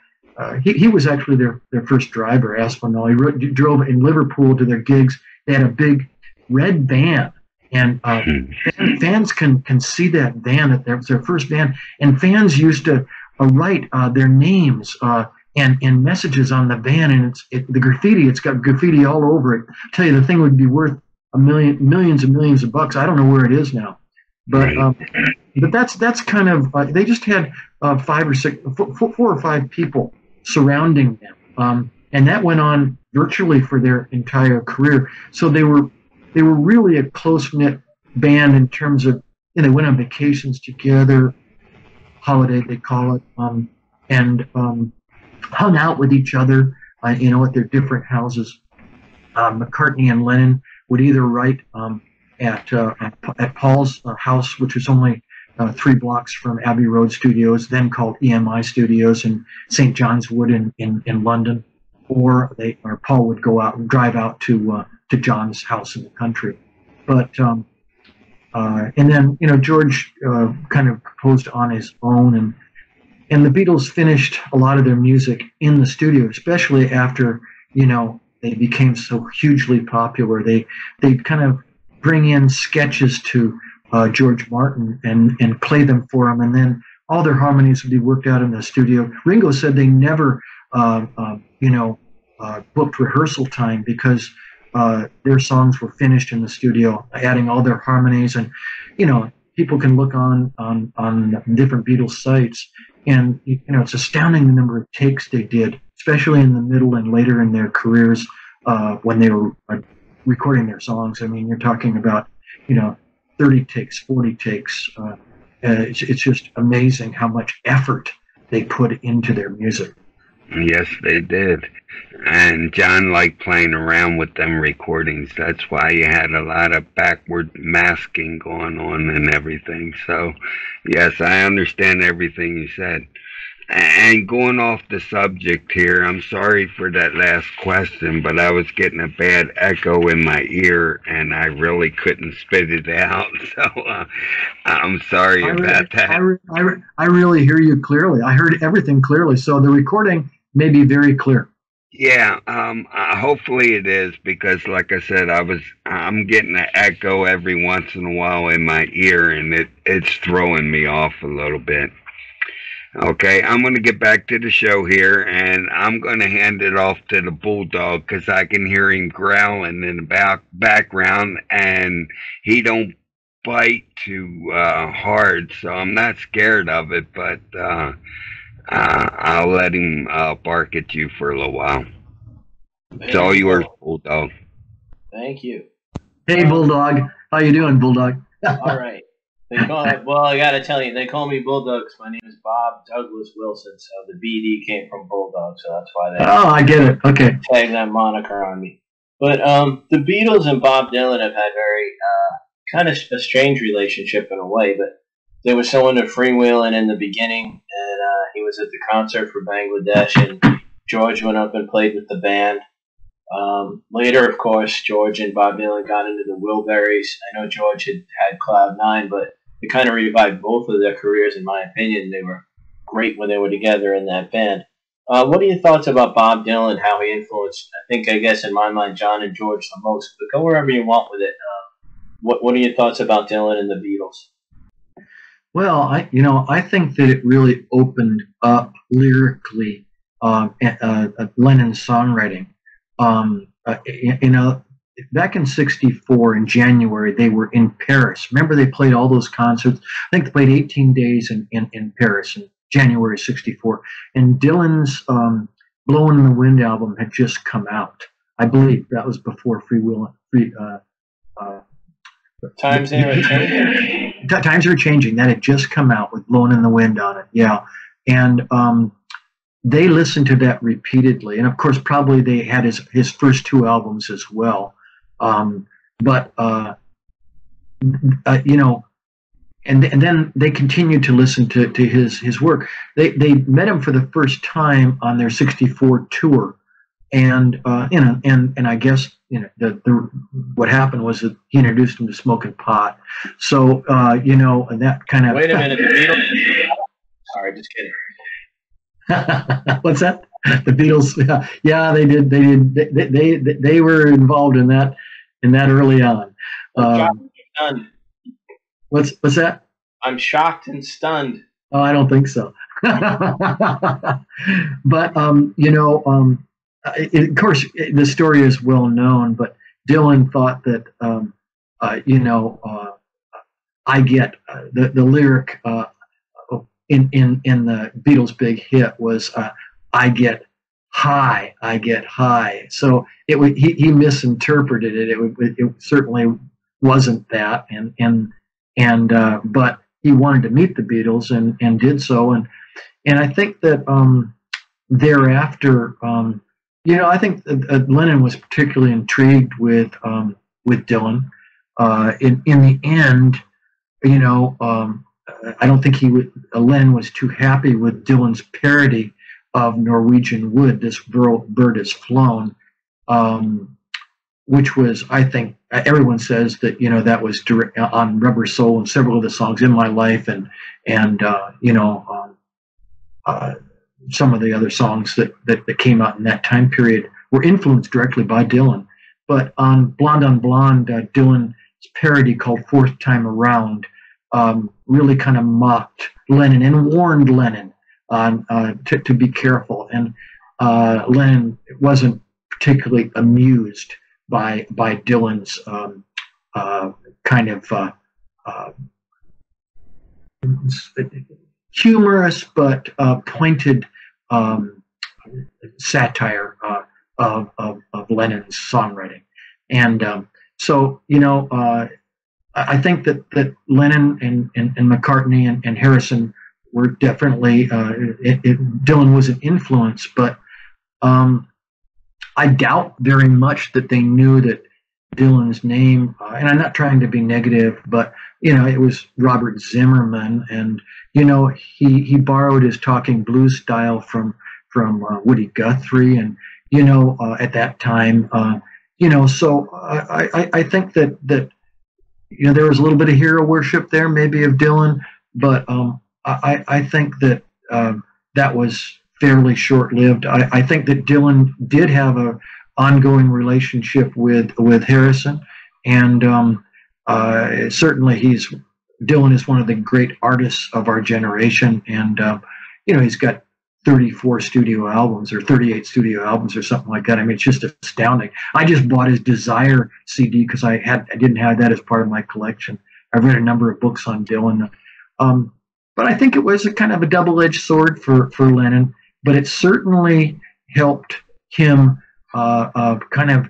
he was actually their first driver. Aspinall, he drove in Liverpool to their gigs. They had a big red van. And fans can see that van, that was their first van, and fans used to write their names and messages on the van, and the graffiti. It's got graffiti all over it. I tell you, the thing would be worth millions and millions of bucks. I don't know where it is now, but that's kind of they just had 4 or 5 people surrounding them, and that went on virtually for their entire career. So they were really a close-knit band in terms of, they went on vacations together, holiday they call it, and hung out with each other, at their different houses. McCartney and Lennon would either write at Paul's house, which was only 3 blocks from Abbey Road Studios, then called EMI Studios in St. John's Wood in London, or Paul would go out and drive out to John's house in the country. But and then George kind of composed on his own, and the Beatles finished a lot of their music in the studio, especially after they became so hugely popular. They'd kind of bring in sketches to George Martin and play them for him, and then all their harmonies would be worked out in the studio. Ringo said they never booked rehearsal time because their songs were finished in the studio, adding all their harmonies. And people can look on different Beatles sites, and it's astounding the number of takes they did, especially in the middle and later in their careers when they were recording their songs. I mean, you're talking about 30 takes, 40 takes. It's just amazing how much effort they put into their music. Yes, they did. And John liked playing around with them recordings. That's why you had a lot of backward masking going on and everything. So, yes, I understand everything you said. And going off the subject here, I'm sorry for that last question, but I was getting a bad echo in my ear, and I really couldn't spit it out. So I'm sorry about that. I really hear you clearly. I heard everything clearly. So the recording may be very clear. Yeah, hopefully it is, because like I said, I'm getting an echo every once in a while in my ear, and it's throwing me off a little bit. Okay, I'm going to get back to the show here, and I'm going to hand it off to the bulldog, because I can hear him growling in the background, and he don't bite too hard, so I'm not scared of it, but I'll let him bark at you for a little while. It's all yours, bulldog. Thank you. Hey, bulldog. How you doing, bulldog? All right. Well, I got to tell you, they call me Bulldog because my name is Bob Douglas Wilson, so the BD came from Bulldog, so that's why they I get it. Okay. Tag that moniker on me. But the Beatles and Bob Dylan have had very kind of a strange relationship in a way, but they were so into freewheeling in the beginning, and he was at the concert for Bangladesh, and George went up and played with the band. Later, of course, George and Bob Dylan got into the Wilburys. I know George had Cloud 9, but it kind of revived both of their careers, in my opinion. They were great when they were together in that band. What are your thoughts about Bob Dylan, how he influenced, I guess in my mind, John and George the most? But go wherever you want with it. What are your thoughts about Dylan and the Beatles? Well, I think that it really opened up lyrically Lennon's songwriting. Back in '64 in January, they were in Paris. Remember, they played all those concerts. I think they played 18 days in Paris in January '64. And Dylan's "Blowin' in the Wind" album had just come out. I believe that was before Times They Were Changing. Times Are Changing. That had just come out with "Blowin' in the Wind" on it. Yeah, and they listened to that repeatedly, and of course, probably they had his first 2 albums as well. And then they continued to listen to his work. They met him for the first time on their '64 tour, and I guess what happened was that he introduced him to smoking pot. So and that kind of wait a minute. The Beatles. Sorry, just kidding. What's that? The Beatles? Yeah, they did. They were involved in that early on. I'm shocked Um, and stunned. what's that? I'm shocked and stunned. Oh, I don't think so. But of course, the story is well known. But Dylan thought that I get the lyric in the Beatles' big hit was I get high, I get high. So he misinterpreted it. It certainly wasn't that, but he wanted to meet the Beatles and did so, and I think that thereafter, I think Lennon was particularly intrigued with Dylan. In the end, I don't think Lennon was too happy with Dylan's parody of Norwegian Wood, This Bird Has Flown, which was, I think, everyone says that, that was direct, on Rubber Soul and several of the songs, In My Life, and some of the other songs that came out in that time period were influenced directly by Dylan. But on Blonde, Dylan's parody called Fourth Time Around really kind of mocked Lennon and warned Lennon to be careful. And Lennon wasn't particularly amused by Dylan's kind of humorous but pointed satire of Lennon's songwriting. And so, I think that Lennon and McCartney and Harrison were definitely, Dylan was an influence, but I doubt very much that they knew that Dylan's name, and I'm not trying to be negative, but, it was Robert Zimmerman, and, he borrowed his talking blues style from Woody Guthrie, and, at that time, so I think that there was a little bit of hero worship there, maybe of Dylan, but I think that that was fairly short-lived. I think that Dylan did have an ongoing relationship with Harrison, and certainly Dylan is one of the great artists of our generation, and he's got 34 studio albums or 38 studio albums or something like that. I mean, it's just astounding. I just bought his Desire CD because I didn't have that as part of my collection. I've read a number of books on Dylan, but I think it was a kind of a double-edged sword for Lennon. But it certainly helped him kind of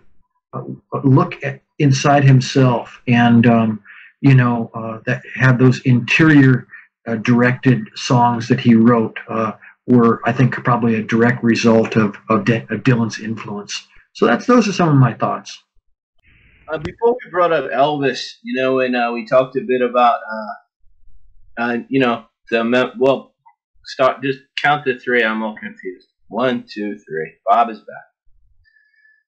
look inside himself, and that have those interior directed songs that he wrote. Were, I think, probably a direct result of Dylan's influence. So those are some of my thoughts. Before we brought up Elvis, and we talked a bit about, just count to three. I'm all confused. 1, 2, 3. Bob is back.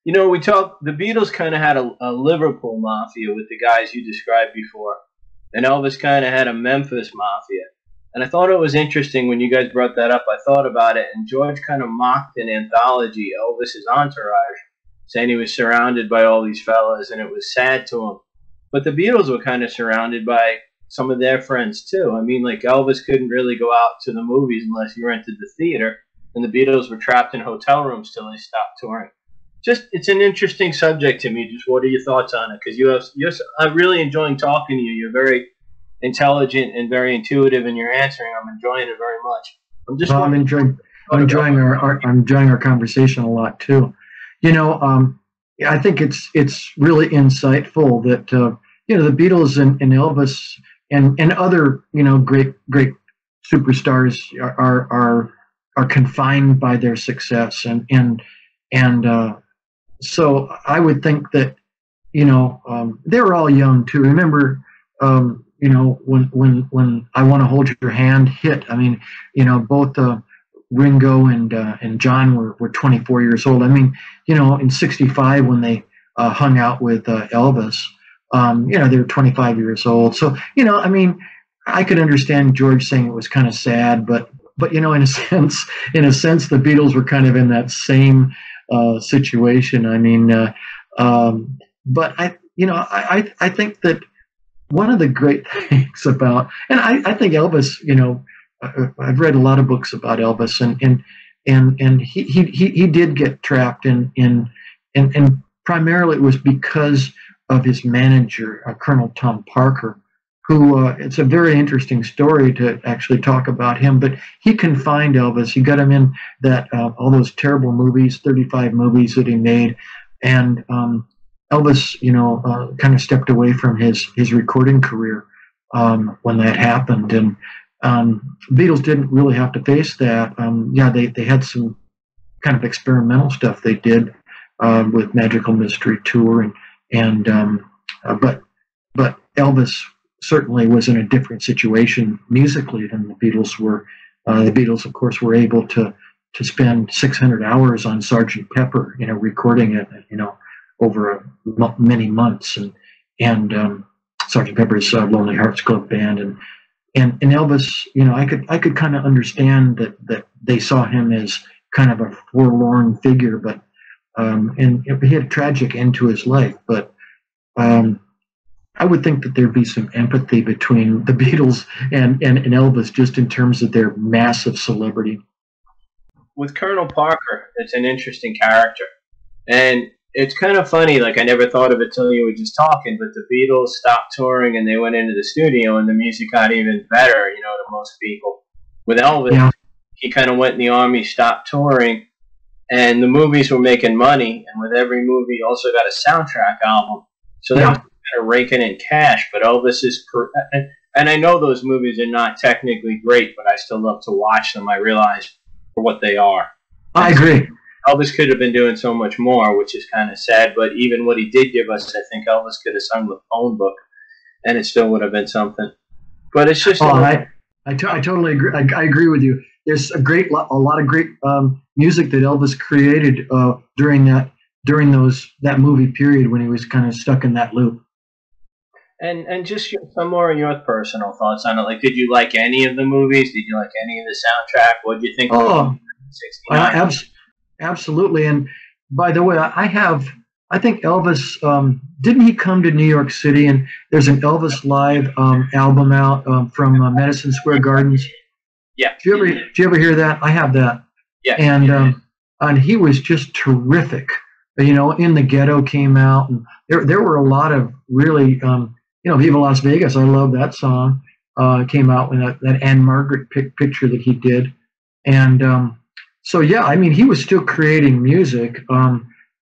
We talked. The Beatles kind of had a Liverpool mafia with the guys you described before, and Elvis kind of had a Memphis mafia. And I thought it was interesting when you guys brought that up. I thought about it, and George kind of mocked an anthology, Elvis's Entourage, saying he was surrounded by all these fellas, and it was sad to him. But the Beatles were kind of surrounded by some of their friends, too. I mean, like, Elvis couldn't really go out to the movies unless you rented the theater, and the Beatles were trapped in hotel rooms till they stopped touring. It's an interesting subject to me. Just what are your thoughts on it? Because I'm really enjoying talking to you. You're very intelligent and very intuitive in your answering. I'm enjoying it very much. I'm enjoying our conversation a lot too. I think it's really insightful that the Beatles and Elvis and other great superstars are confined by their success, and so I would think that they were all young too. Remember. When I Want to Hold Your Hand hit, I mean, both Ringo and John were 24 years old. I mean, in '65 when they hung out with Elvis, they were 25 years old. So, I mean, I could understand George saying it was kind of sad, but in a sense, the Beatles were kind of in that same situation. I mean, but I think that one of the great things about, and I think Elvis, I've read a lot of books about Elvis, and he did get trapped and primarily it was because of his manager, Colonel Tom Parker, who it's a very interesting story to actually talk about him, but he confined Elvis. He got him in that all those terrible movies, 35 movies that he made, and Elvis, kind of stepped away from his recording career when that happened, and Beatles didn't really have to face that. They had some kind of experimental stuff they did with Magical Mystery Tour, but Elvis certainly was in a different situation musically than the Beatles were. The Beatles, of course, were able to spend 600 hours on Sgt. Pepper, recording it, over many months, and Sgt. Pepper's Lonely Hearts Club Band, and Elvis, I could kind of understand that they saw him as kind of a forlorn figure, but and he had a tragic end to his life, but I would think that there'd be some empathy between the Beatles and Elvis, just in terms of their massive celebrity. With Colonel Parker, it's an interesting character, and it's kind of funny. Like, I never thought of it till you were just talking, but the Beatles stopped touring and they went into the studio, and the music got even better, to most people. With Elvis, he kind of went in the army, stopped touring, and the movies were making money, and with every movie, he also got a soundtrack album. So they were kind of raking in cash, but Elvis is... And I know those movies are not technically great, but I still love to watch them. I realize for what they are. I agree. Elvis could have been doing so much more, which is kind of sad, but even what he did give us, I think Elvis could have sung the phone book, and it still would have been something. But it's just... I totally agree. I agree with you. There's a lot of great music that Elvis created during that movie period when he was kind of stuck in that loop. And just some more of your personal thoughts on it. Like, did you like any of the movies? Did you like any of the soundtrack? What did you think of 69? Absolutely. And by the way, I think Elvis, didn't he come to New York City? And there's an Elvis Live album out from Madison Square Gardens. Yeah. Did you ever hear that? I have that. Yeah. And he was just terrific. In the Ghetto came out, and there were a lot of really, Viva Las Vegas. I love that song. Came out with that Anne Margaret picture that he did, and so yeah, I mean, he was still creating music.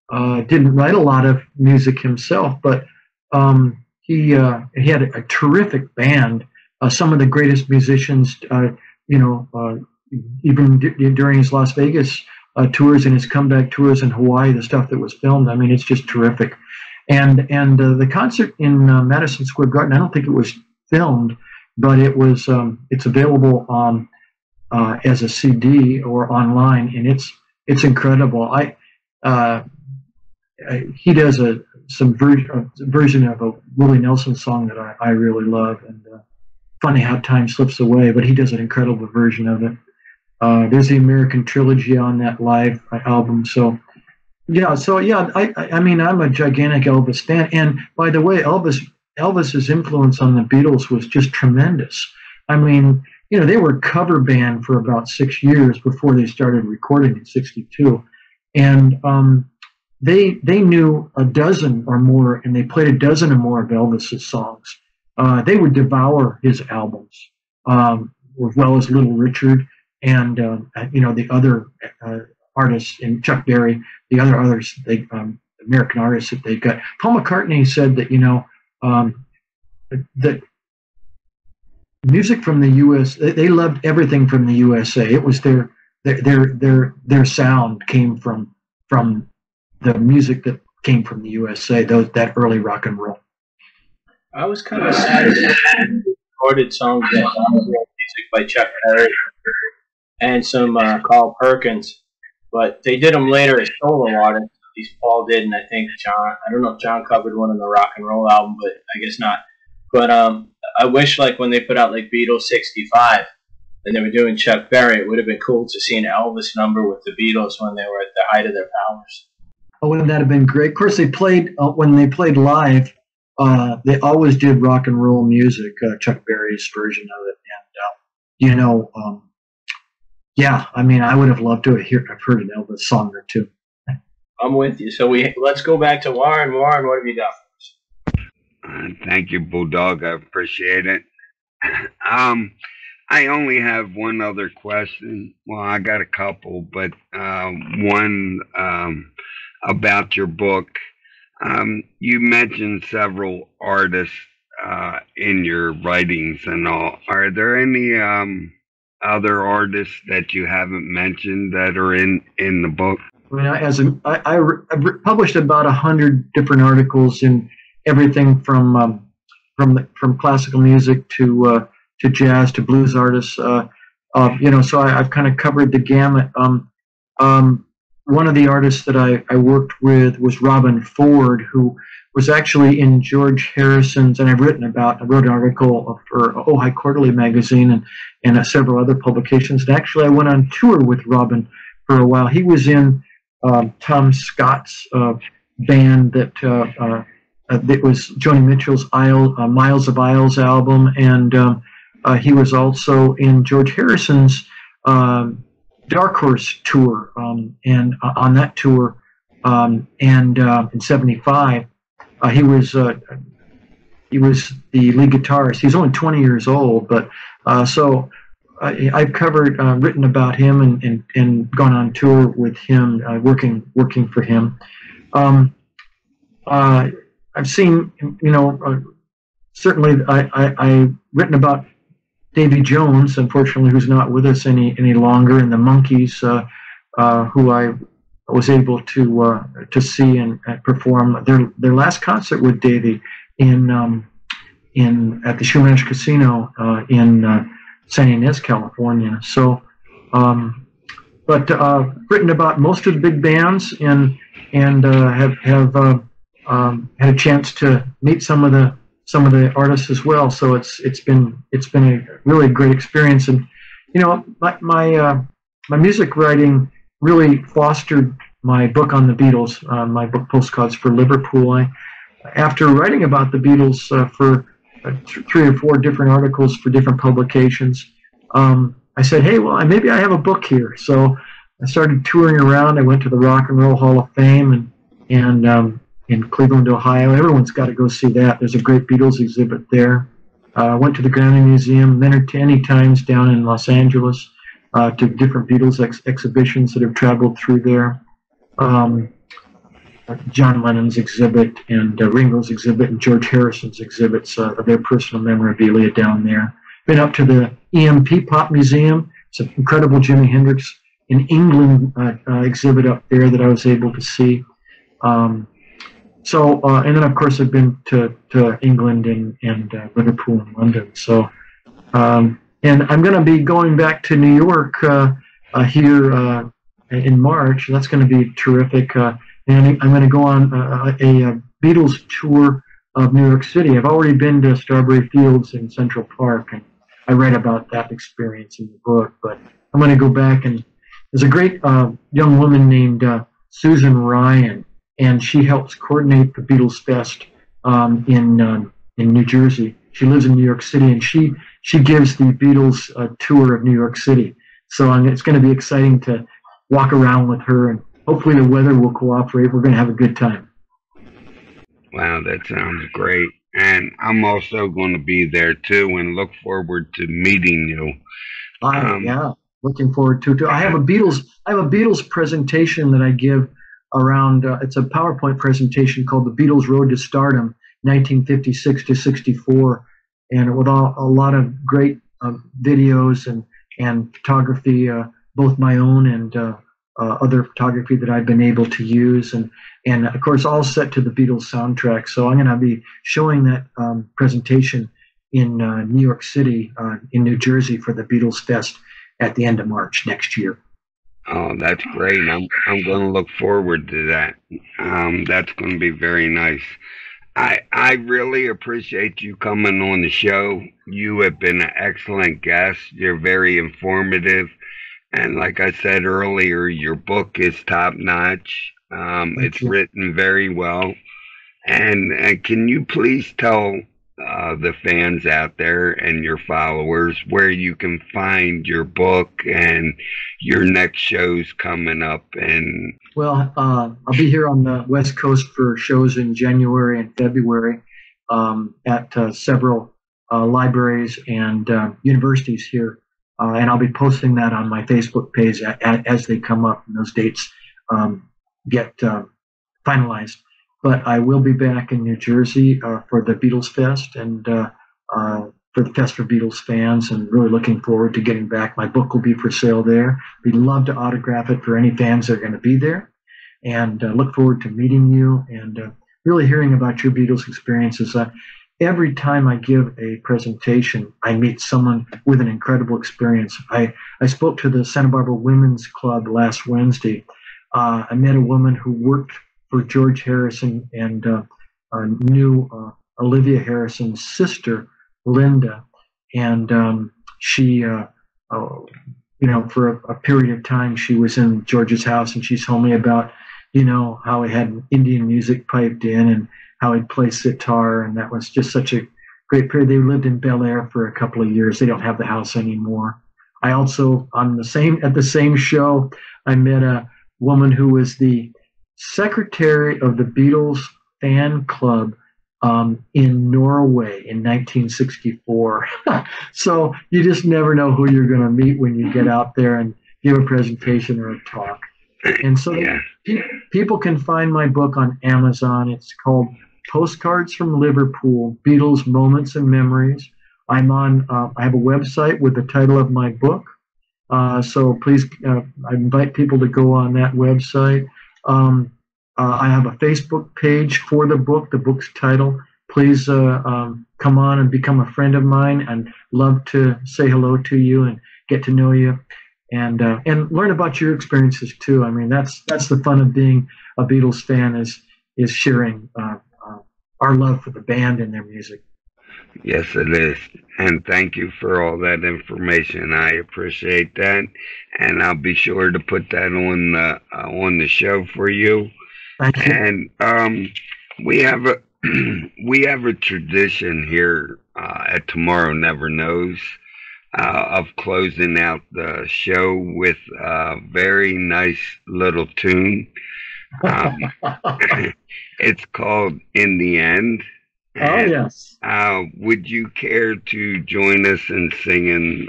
Didn't write a lot of music himself, but he had a terrific band. Some of the greatest musicians, even during his Las Vegas tours and his comeback tours in Hawaii, the stuff that was filmed. I mean, it's just terrific. And the concert in Madison Square Garden, I don't think it was filmed, but it's available as a CD or online, and it's incredible. He does some version of a Willie Nelson song that I really love, and funny how time slips away, but he does an incredible version of it. There's the American Trilogy on that live album. So I mean, I'm a gigantic Elvis fan. And by the way, Elvis's influence on the Beatles was just tremendous. I mean, they were a cover band for about 6 years before they started recording in '62, and they knew a dozen or more, and they played a dozen or more of Elvis's songs. They would devour his albums, as well as Little Richard. And the other artists, and Chuck Berry, the other others, American artists that they got. Paul McCartney said that that music from the U.S. They loved everything from the USA. It was their sound came from the music that came from the USA. That early rock and roll. I was kind of sad that recorded songs that music by Chuck Berry and some Carl Perkins, but they did them later as solo artists. At least Paul did, and I think John. I don't know if John covered one in the rock and roll album, but I guess not. But I wish, like, when they put out like Beatles '65 and they were doing Chuck Berry, it would have been cool to see an Elvis number with the Beatles when they were at the height of their powers. Oh, wouldn't that have been great? Of course, they played when they played live. they always did rock and roll music, Chuck Berry's version of it. And, yeah, I mean, I would have loved to have heard an Elvis song or two. I'm with you. So let's go back to Warren. Warren, what have you got for us? Thank you, Bulldog. I appreciate it. I only have one other question. Well, I got a couple, but one about your book. You mentioned several artists in your writings and all. Are there any other artists that you haven't mentioned that are in the book? I mean, I published about 100 different articles in everything from classical music to jazz to blues artists. So I've kind of covered the gamut. One of the artists that I worked with was Robin Ford, who was actually in George Harrison's, and I wrote an article for Ojai Quarterly magazine and several other publications. And actually, I went on tour with Robin for a while. He was in Tom Scott's band that was Joni Mitchell's Miles of Isles album, and he was also in George Harrison's Dark Horse tour, and on that tour, in '75, he was the lead guitarist. He's only 20 years old, but so I've written about him and gone on tour with him, working for him. I've seen, certainly I've written about Davy Jones, unfortunately, who's not with us any longer, and the Monkees, who I was able to see and perform their last concert with Davy at the Shumash Casino in San Ynez, California. So, but written about most of the big bands and have had a chance to meet some of the artists as well. So it's been a really great experience. And my music writing really fostered my book on the Beatles, my book Postcards for Liverpool. After writing about the Beatles for 3 or 4 different articles for different publications, I said, hey, well, maybe I have a book here. So I started touring around. I went to the Rock and Roll Hall of Fame and in Cleveland, Ohio. Everyone's got to go see that. There's a great Beatles exhibit there. Went to the Grammy Museum many times down in Los Angeles to different Beatles exhibitions that have traveled through there. John Lennon's exhibit and Ringo's exhibit and George Harrison's exhibits of their personal memorabilia down there. Been up to the EMP Pop Museum. It's an incredible Jimi Hendrix in England exhibit up there that I was able to see. And then of course I've been to England and Liverpool and London. So, and I'm going to be going back to New York here in March. That's going to be terrific. And I'm going to go on a Beatles tour of New York City. I've already been to Strawberry Fields in Central Park, and I write about that experience in the book. But I'm going to go back, and there's a great young woman named Susan Ryan, and she helps coordinate the Beatles Fest in New Jersey. She lives in New York City, and she gives the Beatles a tour of New York City. So it's going to be exciting to walk around with her, and hopefully the weather will cooperate. We're going to have a good time. Wow, that sounds great. And I'm also going to be there too and look forward to meeting you. Yeah, looking forward to it too. I have a Beatles presentation that I give around, it's a PowerPoint presentation called The Beatles Road to Stardom, 1956 to 64, and with a lot of great videos and photography, both my own and other photography that I've been able to use, and of course all set to the Beatles soundtrack. So I'm going to be showing that presentation in New York City, in New Jersey for the Beatles Fest at the end of March next year. Oh, that's great. I'm going to look forward to that. That's going to be very nice. I really appreciate you coming on the show. You have been an excellent guest. You're very informative. And like I said earlier, your book is top notch. It's written very well. And can you please tell the fans out there and your followers where you can find your book and your next shows coming up? And Well, I'll be here on the West Coast for shows in January and February at several libraries and universities here. And I'll be posting that on my Facebook page as they come up and those dates get finalized. But I will be back in New Jersey for the Beatles Fest and for the Fest for Beatles fans, and really looking forward to getting back. My book will be for sale there. We'd love to autograph it for any fans that are going to be there, and look forward to meeting you and really hearing about your Beatles experiences. Every time I give a presentation, I meet someone with an incredible experience. I spoke to the Santa Barbara Women's Club last Wednesday. I met a woman who worked for George Harrison and knew Olivia Harrison's sister, Linda. And she, for a period of time, she was in George's house, and she told me about, how he had Indian music piped in and how he'd play sitar, and that was just such a great period. They lived in Bel Air for a couple of years. They don't have the house anymore. I also, at the same show, I met a woman who was the secretary of the Beatles fan club in Norway in 1964. So you just never know who you're going to meet when you get out there and give a presentation or a talk. And so people can find my book on Amazon. It's called Postcards from Liverpool, Beatles Moments and Memories. I have a website with the title of my book. So please, I invite people to go on that website. I have a Facebook page for the book, the book's title. Please come on and become a friend of mine, and love to say hello to you and get to know you, and learn about your experiences too. I mean, that's the fun of being a Beatles fan, is sharing our love for the band and their music. yes, it is. And thank you for all that information. I appreciate that, and I'll be sure to put that on the show for you. Thank you. And we have a tradition here at Tomorrow Never Knows of closing out the show with a very nice little tune. It's called "In the End." Oh, yes. Would you care to join us in singing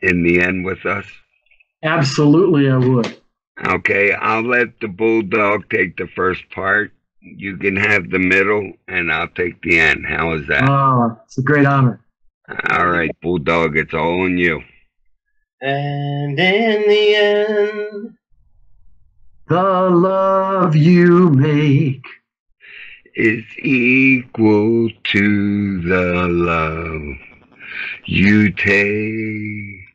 "In the End" with us? Absolutely, I would. Okay, I'll let the Bulldog take the first part. You can have the middle, and I'll take the end. How is that? Oh, it's a great honor. All right, Bulldog, it's all on you. And in the end, the love you make is equal to the love you take.